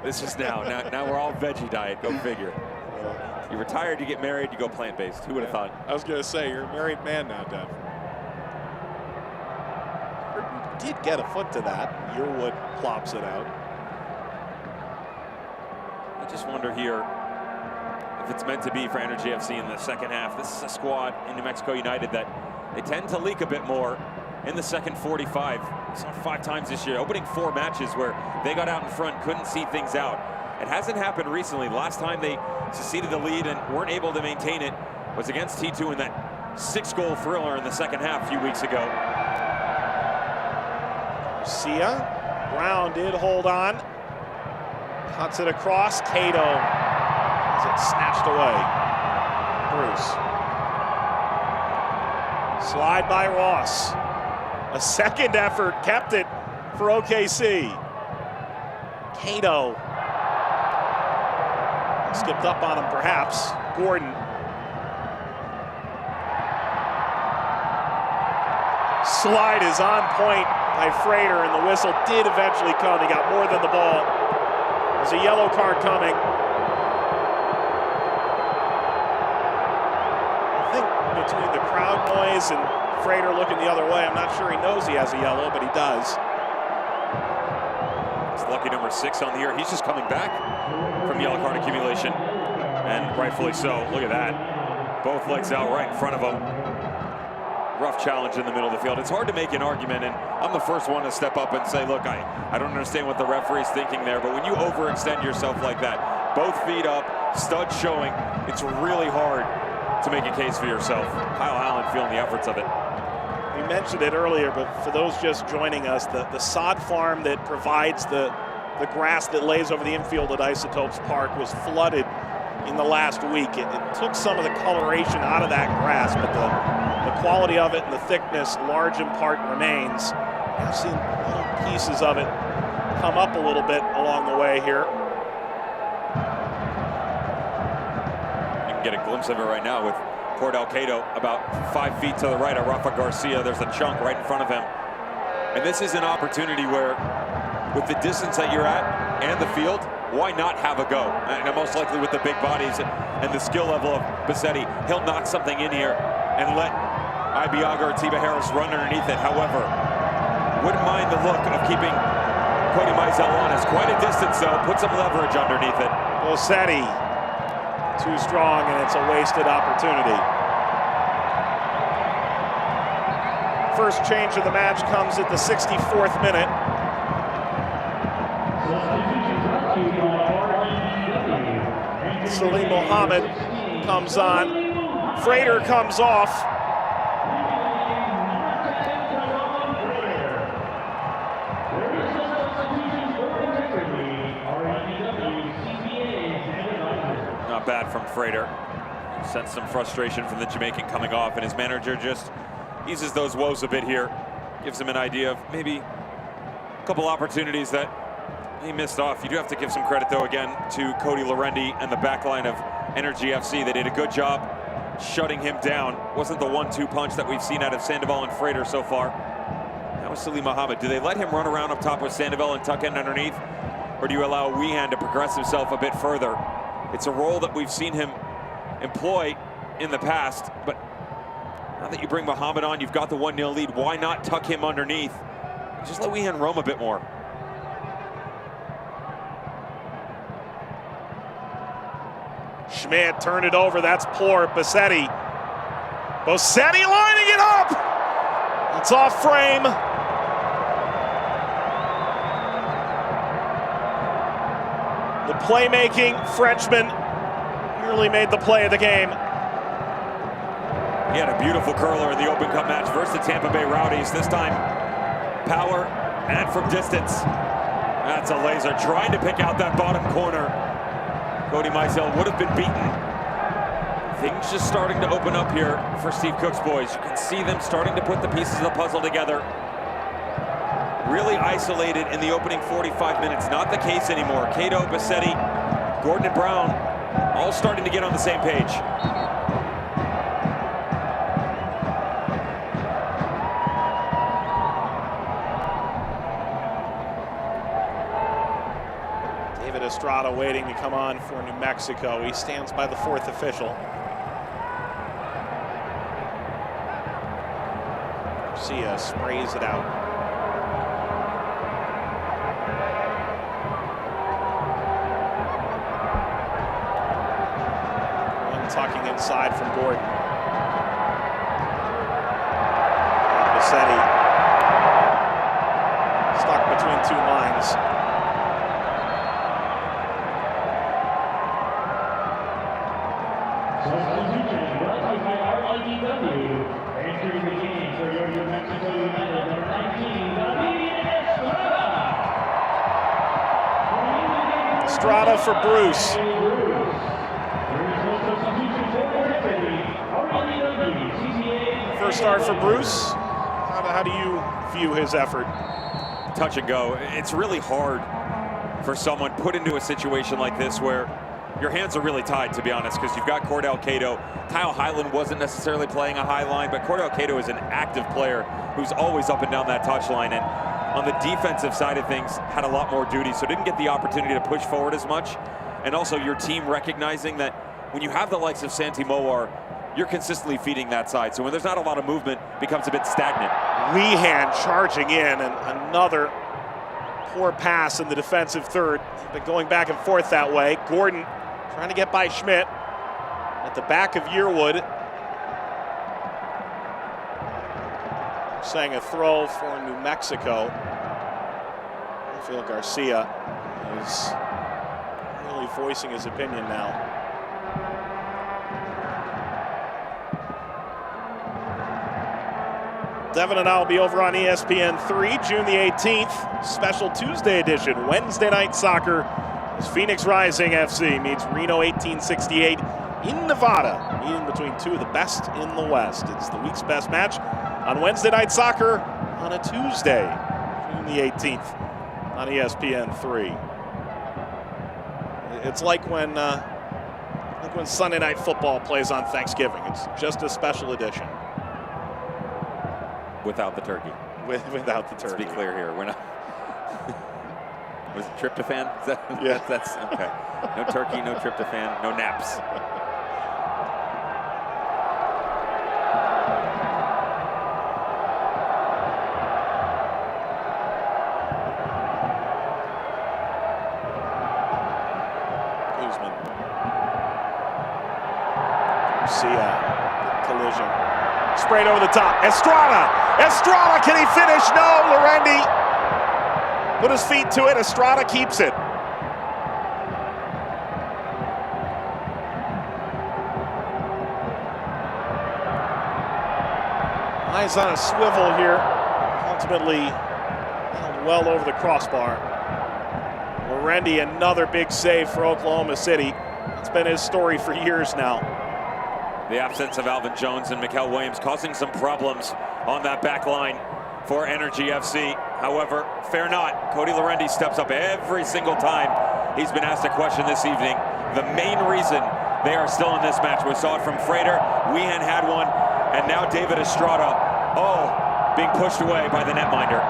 This is now. Now we're all veggie diet. Go figure. You retired, you get married, you go plant-based. Who would have thought? I was going to say, you're a married man now, Dev. You did get a foot to that. Yearwood plops it out. I just wonder here if it's meant to be for Energy FC in the second half. This is a squad in New Mexico United that they tend to leak a bit more in the second 45. Saw 5 times this year, opening 4 matches where they got out in front, couldn't see things out. It hasn't happened recently. Last time they seceded the lead and weren't able to maintain it was against T2 in that 6-goal thriller in the second half a few weeks ago. Garcia, Brown did hold on. Cuts it across, Cato has it snatched away. Bruce. Slide by Ross. A second effort kept it for OKC. Cato. Skipped up on him perhaps. Gordon. Slide is on point by Frater, and the whistle did eventually come. He got more than the ball. There's a yellow card coming. I think between the crowd noise and Frater looking the other way, I'm not sure he knows he has a yellow, but he does. It's lucky number 6 on the year. He's just coming back from yellow card accumulation, and rightfully so. Look at that. Both legs out right in front of him. Rough challenge in the middle of the field. It's hard to make an argument, and I'm the first one to step up and say, look, I don't understand what the referee's thinking there, but when you overextend yourself like that, both feet up, studs showing, it's really hard to make a case for yourself. Kyle Allen feeling the efforts of it. We mentioned it earlier, but for those just joining us, the sod farm that provides the grass that lays over the infield at Isotopes Park was flooded in the last week. It took some of the coloration out of that grass, but the quality of it and the thickness, large in part, remains. I've seen little pieces of it come up a little bit along the way here. You can get a glimpse of it right now with Cordell Cato about 5 feet to the right of Rafa Garcia. There's a chunk right in front of him. And this is an opportunity where, with the distance that you're at and the field, why not have a go? And most likely with the big bodies and the skill level of Bassetti, he'll knock something in here and let Ibiaga or Tiba Harris run underneath it. However, wouldn't mind the look of keeping Cody Mizell on. It's quite a distance though, put some leverage underneath it. Bassetti, too strong, and it's a wasted opportunity. First change of the match comes at the 64th minute. Salim Mohammed comes on. Frater comes off. Not bad from Frater. Sensed some frustration from the Jamaican coming off, and his manager just eases those woes a bit here. Gives him an idea of maybe a couple opportunities that he missed off. You do have to give some credit, though, again, to Cody Lorendi and the back line of Energy FC. They did a good job shutting him down. Wasn't the 1-2 punch that we've seen out of Sandoval and Frater so far. That was Salim Mohammed. Do they let him run around up top with Sandoval and tuck in underneath? Or do you allow Weehan to progress himself a bit further? It's a role that we've seen him employ in the past, but now that you bring Mohammed on, you've got the 1-0 lead. Why not tuck him underneath? Just let Weehan roam a bit more. Schmidt turned it over. That's poor. Bassetti Bosetti lining it up. It's off frame. The playmaking Frenchman nearly made the play of the game. He had a beautiful curler in the Open Cup match versus the Tampa Bay Rowdies. This time, power and from distance. That's a laser, trying to pick out that bottom corner. Cody Mizell would have been beaten. Things just starting to open up here for Steve Cook's boys. You can see them starting to put the pieces of the puzzle together. Really isolated in the opening 45 minutes. Not the case anymore. Cato, Bosetti, Gordon, and Brown all starting to get on the same page. David Estrada waiting to come on for New Mexico. He stands by the fourth official. Garcia sprays it out. Tucking inside from Gordon. Bosetti stuck between two lines. Substitution brought to you by RLDW. Entering the game for your New Mexico United, number 19, Estrada for Bruce. First start for Bruce. How do you view his effort? Touch and go. It's really hard for someone put into a situation like this where your hands are really tied, to be honest, because you've got Cordell Cato. Kyle Highland wasn't necessarily playing a high line, but Cordell Cato is an active player who's always up and down that touch line, and on the defensive side of things had a lot more duty, so didn't get the opportunity to push forward as much. And also your team recognizing that when you have the likes of Santi Moar, you're consistently feeding that side. So when there's not a lot of movement, it becomes a bit stagnant. Lehan charging in, and another poor pass in the defensive third. Been going back and forth that way. Gordon trying to get by Schmidt at the back of Yearwood. Saying a throw for New Mexico. Rafael Garcia is really voicing his opinion now. Devin and I will be over on ESPN3 June the 18th. Special Tuesday edition, Wednesday night soccer, as Phoenix Rising FC meets Reno 1868 in Nevada, meeting between two of the best in the West. It's the week's best match on Wednesday night soccer on a Tuesday, June the 18th on ESPN3. It's like when Sunday Night Football plays on Thanksgiving. It's just a special edition. Without the turkey. Without the turkey. Let's be clear here. We're not. Was it tryptophan? Is that, yeah. That's okay. No turkey, no tryptophan, no naps. Guzman. Garcia. Collision. Sprayed over the top. Estrada! Estrada, can he finish? No, Lorendi put his feet to it. Estrada keeps it. Eyes on a swivel here. Ultimately held well over the crossbar. Lorendi, another big save for Oklahoma City. It's been his story for years now. The absence of Alvin Jones and Mikael Williams causing some problems on that back line for Energy FC. However, fear not, Cody Lorendi steps up every single time he's been asked a question this evening. The main reason they are still in this match. We saw it from Frater, Wehan had one, and now David Estrada, being pushed away by the netminder.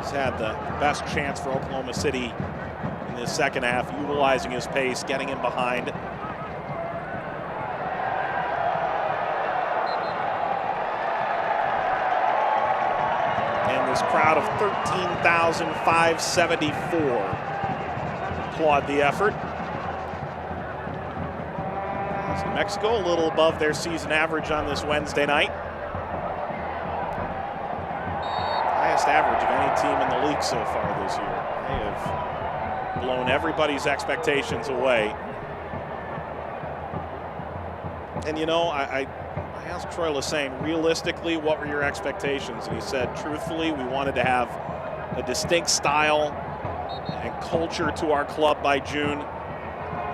He's had the best chance for Oklahoma City in the second half, utilizing his pace, getting him behind. And this crowd of 13,574 applaud the effort. New Mexico a little above their season average on this Wednesday night. Highest average of any team in the league so far this year. They have blown everybody's expectations away. And you know, I asked Troy Lesesne, realistically, what were your expectations? And he said, truthfully, we wanted to have a distinct style and culture to our club by June.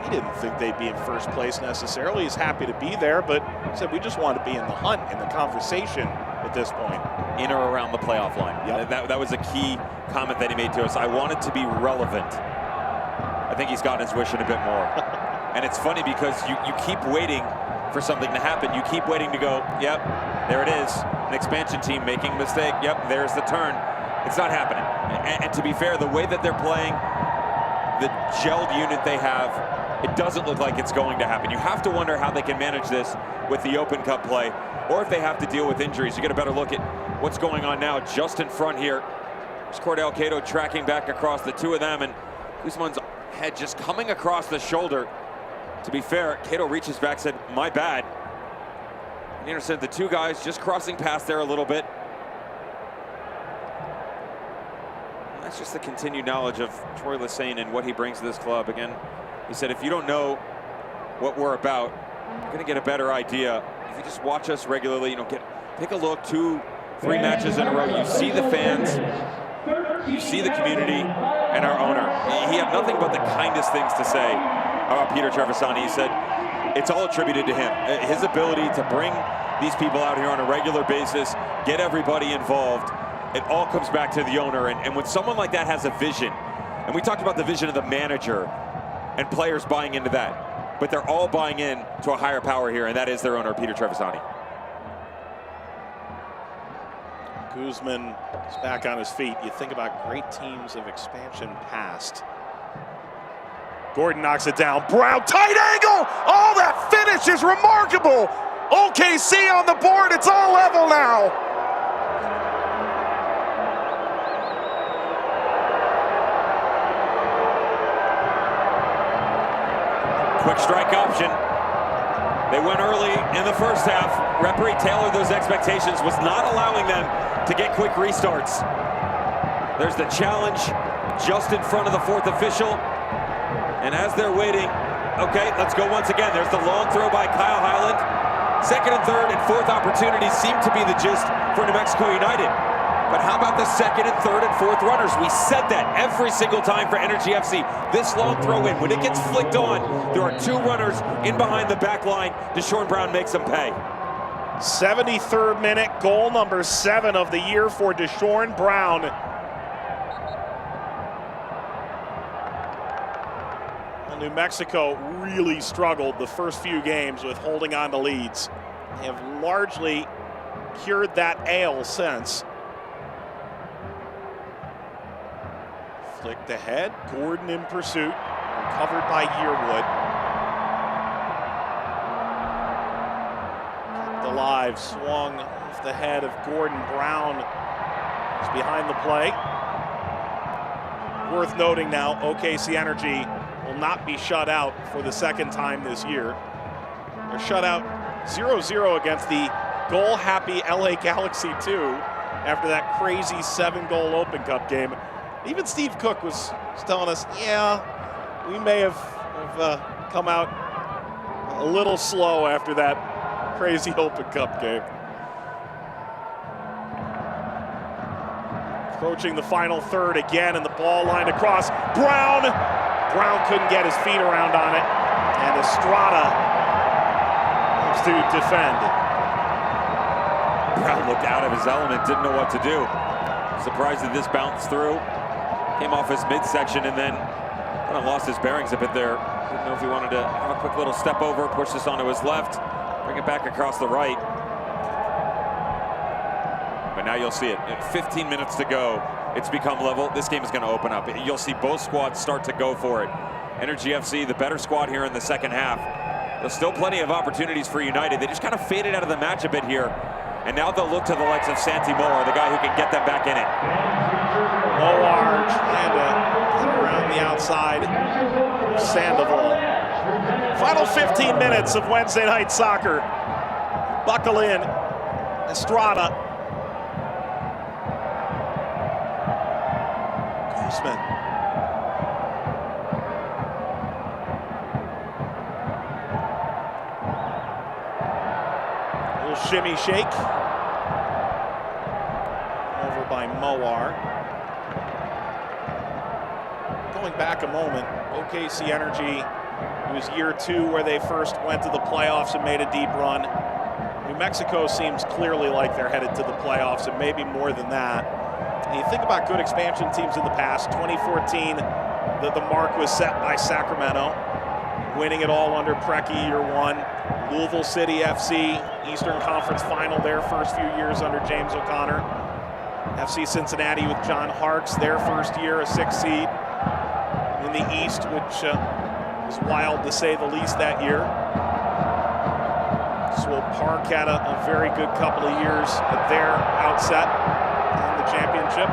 He didn't think they'd be in first place necessarily. He's happy to be there, but he said we just want to be in the hunt, in the conversation at this point. In or around the playoff line. Yep. That was a key comment that he made to us. I wanted to be relevant. I think he's gotten his wish in a bit more. And it's funny because you keep waiting for something to happen. You keep waiting to go, yep, there it is. An expansion team making a mistake. Yep, there's the turn. It's not happening. And to be fair, the way that they're playing, the gelled unit they have, it doesn't look like it's going to happen. You have to wonder how they can manage this with the Open Cup play, or if they have to deal with injuries. You get a better look at what's going on now just in front here. There's Cordell Cato tracking back across the two of them, and Guzman's head just coming across the shoulder. To be fair, Cato reaches back, said, my bad. And intercepted the two guys just crossing past there a little bit. And that's just the continued knowledge of Troy Lesesne and what he brings to this club. Again, he said, if you don't know what we're about, you're going to get a better idea. If you just watch us regularly, you know, take a look, 2-3 matches in a row, you see the fans, you see the community, and our owner. He had nothing but the kindest things to say about Peter Trevisani. He said it's all attributed to him. His ability to bring these people out here on a regular basis, get everybody involved, it all comes back to the owner. And when someone like that has a vision, and we talked about the vision of the manager, and players buying into that, but they're all buying in to a higher power here, and that is their owner, Peter Trevisani. Guzman is back on his feet. You think about great teams of expansion past. Gordon knocks it down. Brown, tight angle! Oh, that finish is remarkable! OKC on the board, it's all level now. Quick strike option. They went early in the first half. Referee Taylor, those expectations, was not allowing them to get quick restarts. There's the challenge just in front of the fourth official. And as they're waiting, okay, let's go once again. There's the long throw by Kyle Highland. Second and third and fourth opportunities seem to be the gist for New Mexico United. But how about the second and third and fourth runners? We said that every single time for Energy FC. This long throw in, when it gets flicked on, there are two runners in behind the back line. Deshaun Brown makes them pay. 73rd minute, goal number 7 of the year for Deshaun Brown. Well, New Mexico really struggled the first few games with holding on to leads. They have largely cured that ail since. Flicked ahead, Gordon in pursuit, recovered by Yearwood. Kept alive, swung off the head of Gordon. Brown is behind the play. Worth noting now, OKC Energy will not be shut out for the second time this year. They're shut out 0-0 against the goal-happy LA Galaxy 2 after that crazy 7-goal Open Cup game. Even Steve Cook was telling us, yeah, we may have come out a little slow after that crazy Open Cup game. Approaching the final third again, and the ball lined across. Brown couldn't get his feet around on it, and Estrada helps to defend. Brown looked out of his element, didn't know what to do. Surprised that this bounced through. Came off his midsection and then kind of lost his bearings a bit there. Didn't know if he wanted to have a quick little step over, push this onto his left, bring it back across the right. But now you'll see it. 15 minutes to go it's become level. This game is going to open up. You'll see both squads start to go for it. Energy FC, the better squad here in the second half. There's still plenty of opportunities for United. They just kind of faded out of the match a bit here. And now they'll look to the likes of Santi Moar, the guy who can get them back in it. Moar trying to get around the outside. Sandoval. Final 15 minutes of Wednesday night soccer. Buckle in. Estrada. Guzman. Little shimmy shake. Over by Moar. Going back a moment, OKC Energy, it was year 2 where they first went to the playoffs and made a deep run. New Mexico seems clearly like they're headed to the playoffs, and maybe more than that. And you think about good expansion teams in the past. 2014, the mark was set by Sacramento, winning it all under Preki year 1. Louisville City FC, Eastern Conference Final their first few years under James O'Connor. FC Cincinnati with John Harkes, their first year, a 6th seed in the East, which was wild to say the least that year. Swope Park had a very good couple of years at their outset in the championship.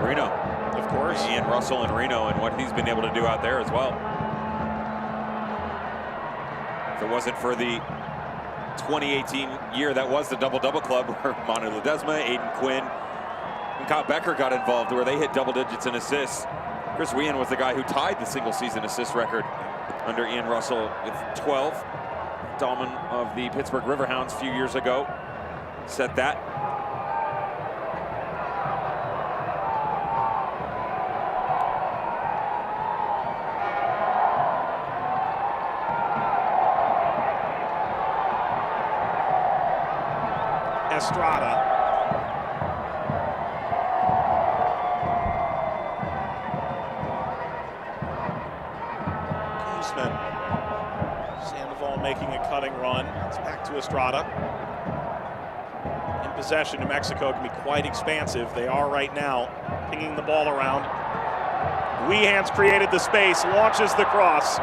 Reno, of course. Ian Russell and Reno, and what he's been able to do out there as well. If it wasn't for the 2018 year that was the double-double club, where Manu Ledesma, Aiden Quinn, and Kyle Becker got involved, where they hit double digits in assists. Chris Wehan was the guy who tied the single-season assist record under Ian Russell with 12. Dahlman of the Pittsburgh Riverhounds a few years ago set that. Estrada. Guzman. Sandoval making a cutting run. It's back to Estrada. In possession, New Mexico can be quite expansive. They are right now, pinging the ball around. Wehan's created the space, launches the cross.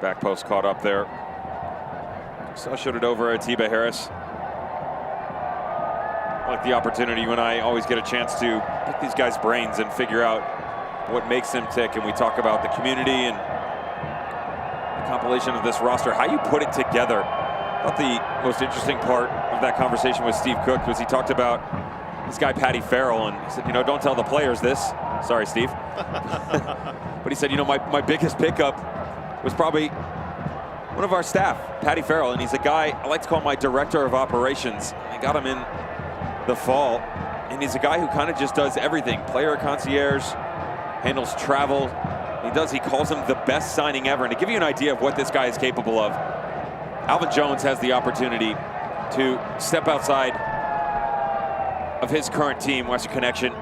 Back post caught up there. So showed it over at Atiba Harris. Like the opportunity, you and I always get a chance to pick these guys' brains and figure out what makes them tick. And we talk about the community and the compilation of this roster, how you put it together. I thought the most interesting part of that conversation with Steve Cook was he talked about this guy, Patty Farrell, and he said, you know, don't tell the players this. Sorry, Steve. But he said, you know, my biggest pickup was probably one of our staff, Patty Farrell, and he's a guy I like to call my director of operations. I got him in the fall, and he's a guy who kind of just does everything. Player concierge, handles travel. He calls him the best signing ever. And to give you an idea of what this guy is capable of, Alvin Jones has the opportunity to step outside of his current team, Western Connection.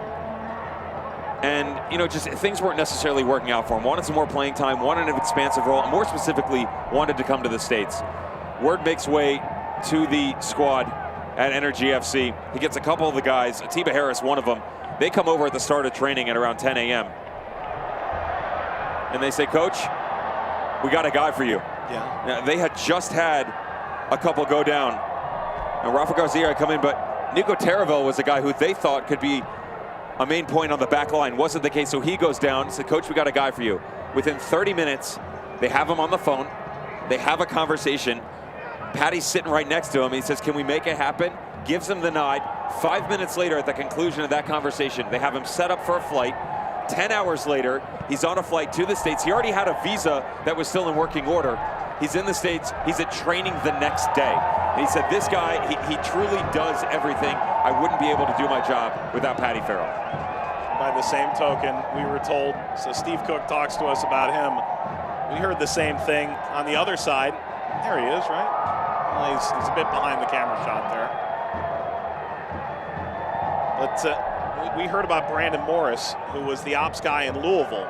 And, you know, just things weren't necessarily working out for him. Wanted some more playing time, wanted an expansive role, and more specifically, wanted to come to the States. Word makes way to the squad at Energy FC. He gets a couple of the guys, Atiba Harris, one of them. They come over at the start of training at around 10 a.m. And they say, Coach, we got a guy for you. Yeah. Now, they had just had a couple go down. Now, Rafa Garcia had come in, but Nico Taravel was a guy who they thought could be a main point on the back line. Wasn't the case, so he goes down. Said, Coach, we got a guy for you. Within 30 minutes, they have him on the phone. They have a conversation. Patty's sitting right next to him. He says, can we make it happen? Gives him the nod. 5 minutes later, at the conclusion of that conversation, they have him set up for a flight. 10 hours later, he's on a flight to the States. He already had a visa that was still in working order. He's in the States. He's at training the next day. And he said, this guy, he truly does everything. I wouldn't be able to do my job without Patty Farrell. By the same token, we were told, so Steve Cook talks to us about him. We heard the same thing on the other side. There he is, right? Well, he's a bit behind the camera shot there. But we heard about Brandon Morris, who was the ops guy in Louisville.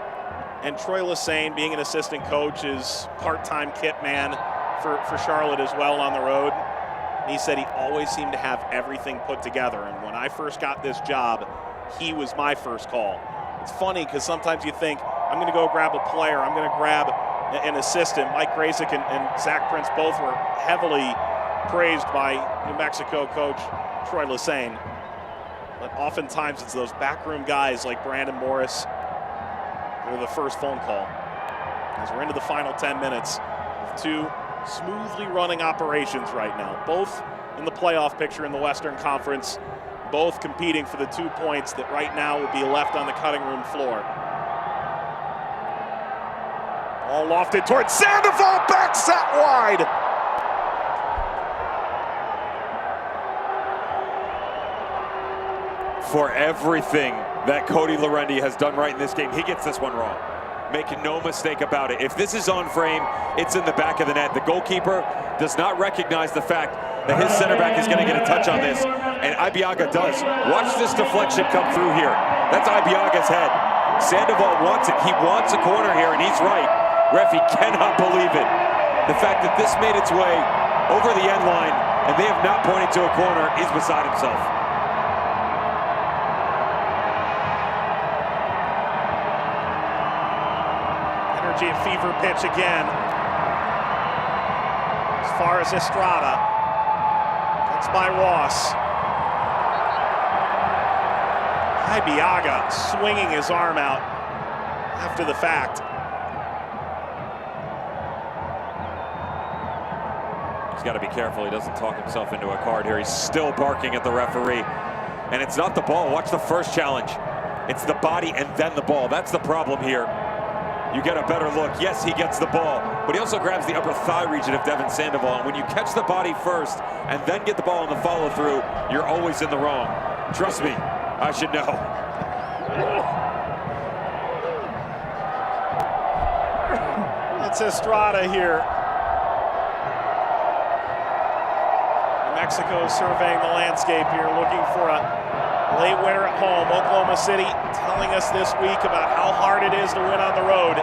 And Troy Lesane, being an assistant coach, is part-time kit man for Charlotte as well on the road. And he said he always seemed to have everything put together. And when I first got this job, he was my first call. It's funny because sometimes you think, I'm going to go grab a player, I'm going to grab an assistant. Mike Graysick and Zach Prince both were heavily praised by New Mexico coach Troy Lesane. But oftentimes it's those backroom guys like Brandon Morris that are the first phone call. As we're into the final 10 minutes of two smoothly running operations right now, both in the playoff picture in the Western Conference, both competing for the 2 points that right now will be left on the cutting room floor. All lofted towards Sandoval, back set wide. For everything that Cody Larendi has done right in this game, he gets this one wrong. Making no mistake about it. If this is on frame, it's in the back of the net. The goalkeeper does not recognize the fact that his center back is going to get a touch on this, and Ibiaga does. Watch this deflection come through here. That's Ibiaga's head. Sandoval wants it. He wants a corner here, and he's right. Referee cannot believe it. The fact that this made its way over the end line, and they have not pointed to a corner, he's beside himself. Energy at fever pitch again. As far as Estrada. That's by Ross. Ibiaga swinging his arm out after the fact. He's got to be careful he doesn't talk himself into a card here. He's still barking at the referee. And it's not the ball. Watch the first challenge. It's the body and then the ball. That's the problem here. You get a better look. Yes, he gets the ball, but he also grabs the upper thigh region of Devin Sandoval. And when you catch the body first and then get the ball in the follow-through, you're always in the wrong. Trust me, I should know. It's Estrada here. New Mexico surveying the landscape here, looking for a late winner at home. Oklahoma City telling us this week about how hard it is to win on the road.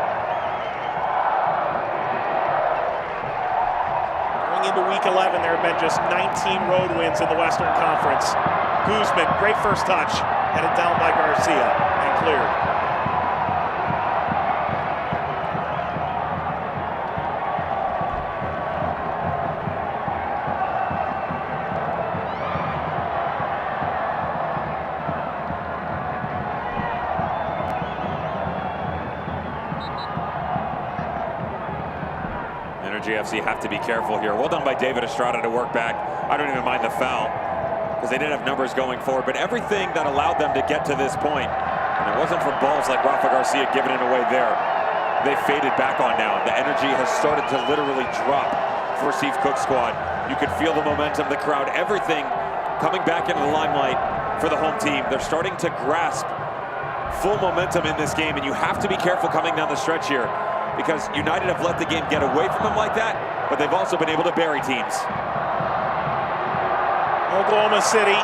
Going into week 11, there have been just 19 road wins in the Western Conference. Guzman, great first touch, headed down by Garcia and cleared. GFC have to be careful here. Well done by David Estrada to work back. I don't even mind the foul because they didn't have numbers going forward, but everything that allowed them to get to this point, and it wasn't from balls like Rafa Garcia giving it away there, they faded back on now. The energy has started to literally drop for Steve Cook's squad. You could feel the momentum, the crowd, everything coming back into the limelight for the home team. They're starting to grasp full momentum in this game, and you have to be careful coming down the stretch here, because United have let the game get away from them like that, but they've also been able to bury teams. Oklahoma City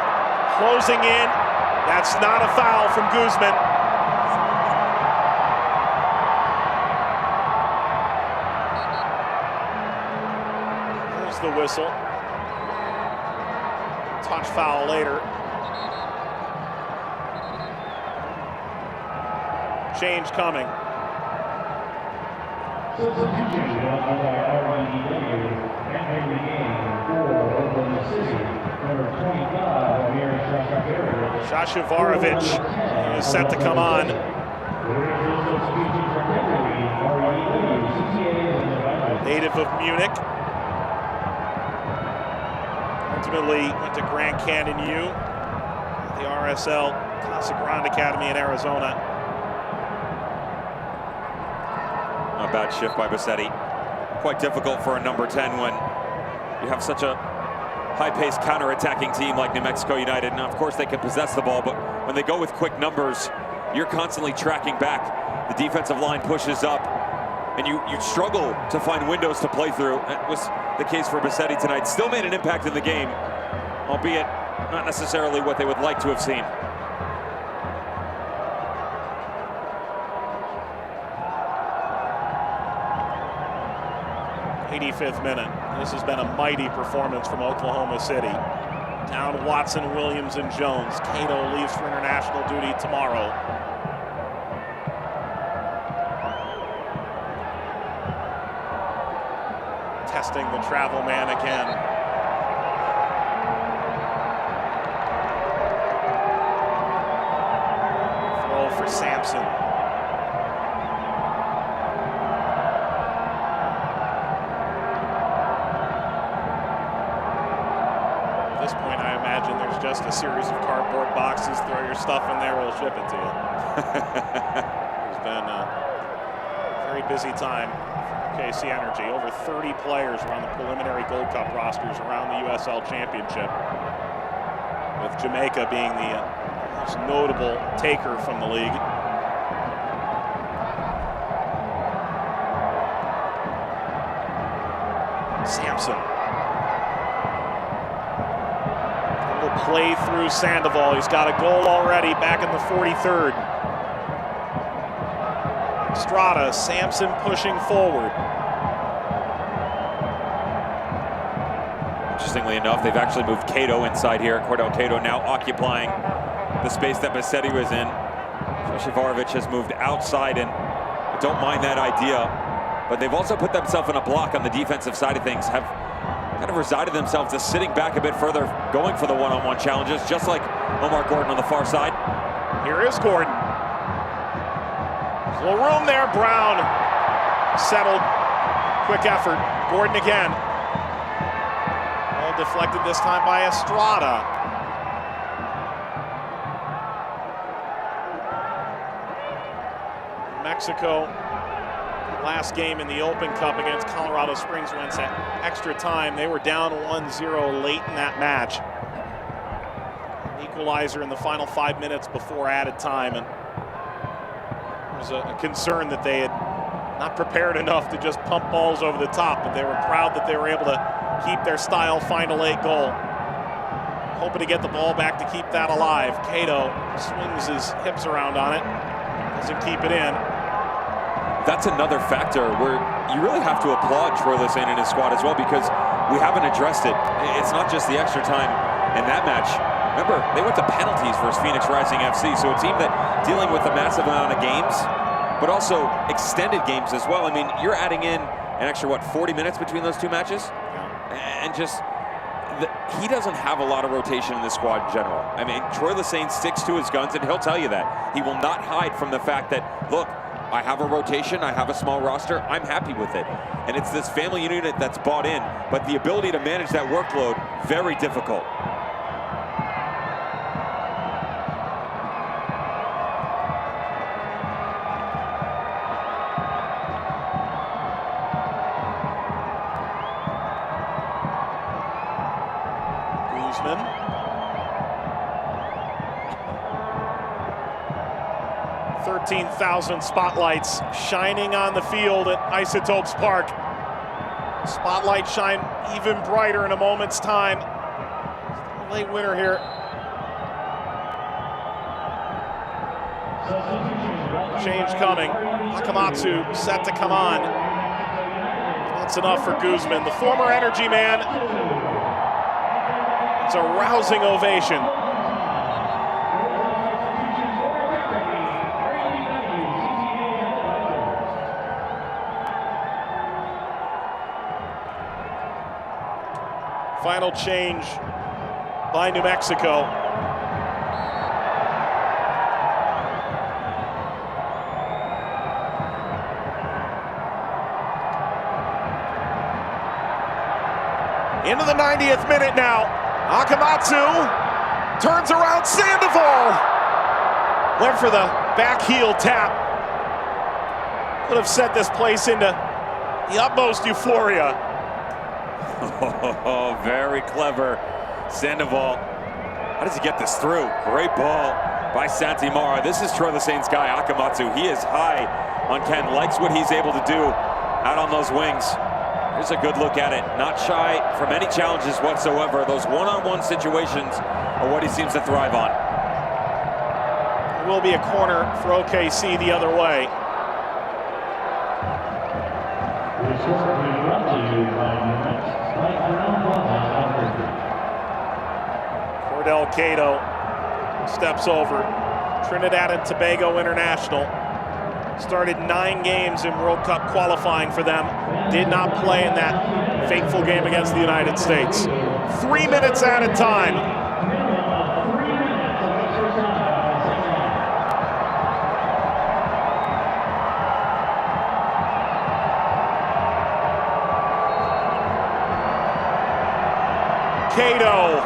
closing in. That's not a foul from Guzman. There's the whistle. Touch foul later. Change coming. Shashivarovic is set to come on. Native of Munich. Ultimately went to Grand Canyon U, the RSL Casa Grande Academy in Arizona. A bad shift by Bassetti. Quite difficult for a number 10 when you have such a high-paced counter-attacking team like New Mexico United. Now, of course, they can possess the ball, but when they go with quick numbers, you're constantly tracking back. The defensive line pushes up, and you struggle to find windows to play through. That was the case for Bassetti tonight. Still made an impact in the game, albeit not necessarily what they would like to have seen. 85th minute. This has been a mighty performance from Oklahoma City. Down Watson, Williams, and Jones. Cato leaves for international duty tomorrow. Testing the travel man again. Throw for Sampson. At this point, I imagine there's just a series of cardboard boxes. Throw your stuff in there, we'll ship it to you. It's been a very busy time for OKC Energy. Over 30 players are on the preliminary Gold Cup rosters around the USL Championship, with Jamaica being the most notable taker from the league. Sampson. Play through Sandoval. He's got a goal already back in the 43rd. Estrada, Sampson pushing forward. Interestingly enough, they've actually moved Cato inside here. Cordell Cato now occupying the space that Bassetti was in. Shivarovic has moved outside, and I don't mind that idea. But they've also put themselves in a block on the defensive side of things, have kind of resided themselves to sitting back a bit further, going for the one-on-one challenges, just like Omar Gordon on the far side. Here is Gordon. There's a little room there. Brown settled. Quick effort. Gordon again. All deflected this time by Estrada. Mexico, last game in the Open Cup against Colorado Springs went to extra time. They were down 1-0 late in that match. An equalizer in the final 5 minutes before added time, and there was a concern that they had not prepared enough to just pump balls over the top, but they were proud that they were able to keep their style, find a late goal. Hoping to get the ball back to keep that alive. Cato swings his hips around on it, doesn't keep it in. That's another factor where you really have to applaud Troy Lesesne and his squad as well, because we haven't addressed it. It's not just the extra time in that match. Remember, they went to penalties versus Phoenix Rising FC, so a team that dealing with a massive amount of games, but also extended games as well. I mean, you're adding in an extra, 40 minutes between those two matches? And just, he doesn't have a lot of rotation in this squad in general. I mean, Troy Lesesne sticks to his guns, and he'll tell you that. He will not hide from the fact that, look, I have a rotation, I have a small roster, I'm happy with it. And it's this family unit that's bought in, but the ability to manage that workload, very difficult. Guzman. 13,000 spotlights shining on the field at Isotopes Park. Spotlight shine even brighter in a moment's time. Late winner here. Change coming. Akamatsu set to come on. That's enough for Guzman, the former Energy man. It's a rousing ovation. Final change by New Mexico. Into the 90th minute now. Akamatsu turns around Sandoval. Went for the back heel tap. Could have set this place into the utmost euphoria. Oh, very clever. Sandoval. How does he get this through? Great ball by Santimara. This is Troy Lesesne's guy, Akamatsu. He is high on Ken, likes what he's able to do out on those wings. Here's a good look at it. Not shy from any challenges whatsoever. Those one-on-one situations are what he seems to thrive on. There will be a corner for OKC the other way. This will be brought to you by Numex Spike Ground Cordell Cato steps over. Trinidad and Tobago International. Started 9 games in World Cup qualifying for them. Did not play in that fateful game against the United States. 3 minutes at a time. Cato.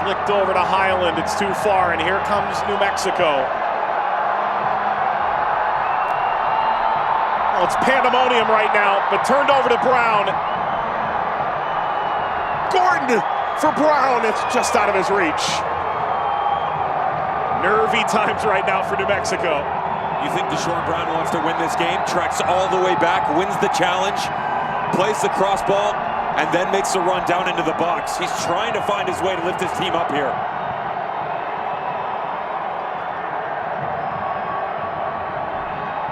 Flicked over to Highland, it's too far, and here comes New Mexico. Well, it's pandemonium right now, but turned over to Brown. Gordon for Brown, it's just out of his reach. Nervy times right now for New Mexico. You think Deshaun Brown wants to win this game, tracks all the way back, wins the challenge, plays the cross ball, and then makes a run down into the box. He's trying to find his way to lift his team up here.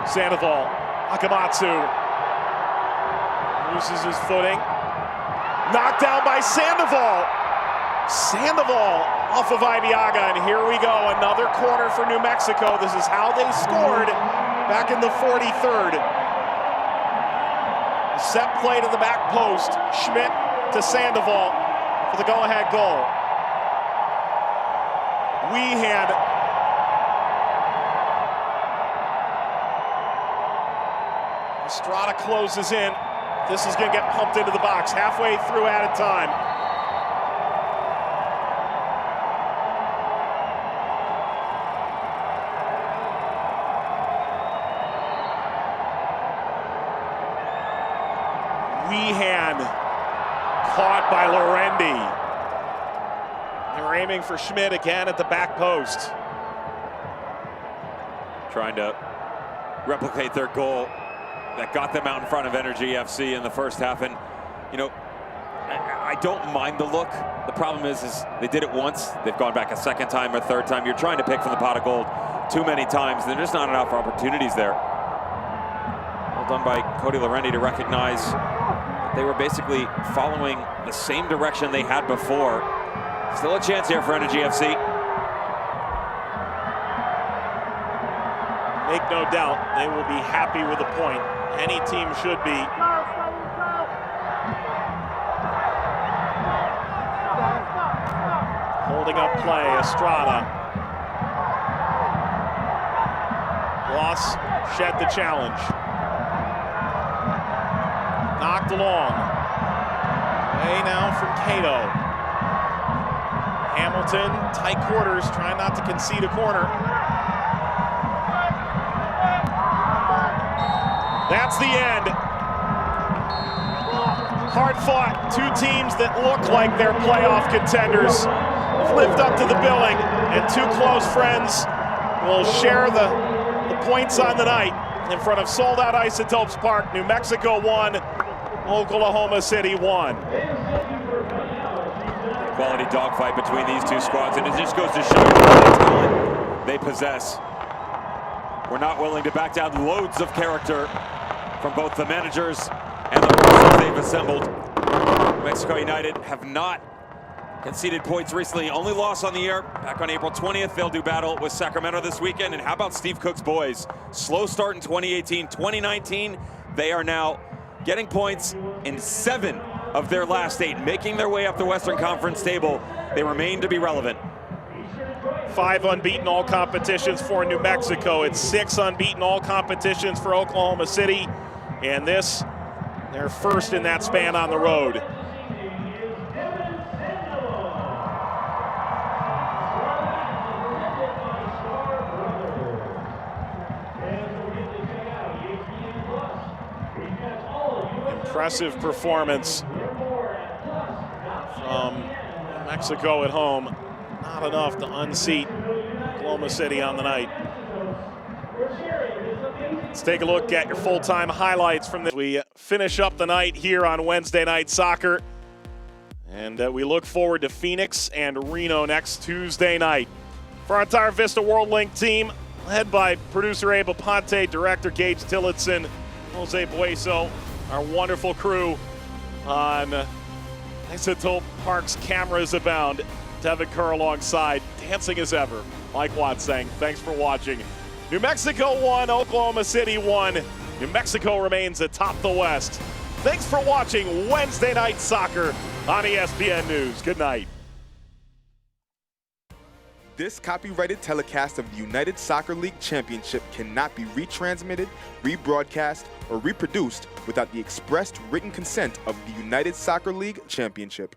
Sandoval, Akamatsu loses his footing. Knocked down by Sandoval. Sandoval off of Ibeaga, and here we go, another corner for New Mexico. This is how they scored back in the 43rd. Set play to the back post. Schmidt to Sandoval for the go-ahead goal. Weehan. Estrada closes in. This is going to get pumped into the box. Halfway through added time. Weehan caught by Lorendi. They're aiming for Schmidt again at the back post. Trying to replicate their goal that got them out in front of Energy FC in the first half. And, you know, I don't mind the look. The problem is they did it once. They've gone back a second time or third time. You're trying to pick from the pot of gold too many times. There's just not enough opportunities there. Well done by Cody Lorendi to recognize they were basically following the same direction they had before. Still a chance here for Energy FC. Make no doubt, they will be happy with a point. Any team should be. Holding up play, Estrada. Loss shed the challenge. Knocked along. Way now from Cato. Hamilton, tight quarters, trying not to concede a corner. That's the end. Hard fought. Two teams that look like they're playoff contenders have lived up to the billing, and two close friends will share the points on the night in front of sold-out Isotopes Park. New Mexico 1, Oklahoma City 1. Quality dogfight between these two squads, and it just goes to show you the talent they possess. We're not willing to back down. Loads of character from both the managers and the players they've assembled. Mexico United have not conceded points recently. Only loss on the year back on April 20th. They'll do battle with Sacramento this weekend. And how about Steve Cook's boys? Slow start in 2018, 2019. They are now getting points in 7 of their last 8, making their way up the Western Conference table. They remain to be relevant. 5 unbeaten all competitions for New Mexico. It's 6 unbeaten all competitions for Oklahoma City. And this, their first in that span on the road. Impressive performance from Mexico at home. Not enough to unseat Oklahoma City on the night. Let's take a look at your full-time highlights from this. We finish up the night here on Wednesday Night Soccer. And we look forward to Phoenix and Reno next Tuesday night. For our entire Vista World Link team, led by producer Abe Aponte, director Gage Tillotson, Jose Bueso, our wonderful crew on Isotope Park's Cameras Abound. Devin Kerr alongside, dancing as ever. Mike Watt saying, thanks for watching. New Mexico won, Oklahoma City won. New Mexico remains atop the West. Thanks for watching Wednesday Night Soccer on ESPN News. Good night. This copyrighted telecast of the United Soccer League Championship cannot be retransmitted, rebroadcast, or reproduced without the expressed written consent of the United Soccer League Championship.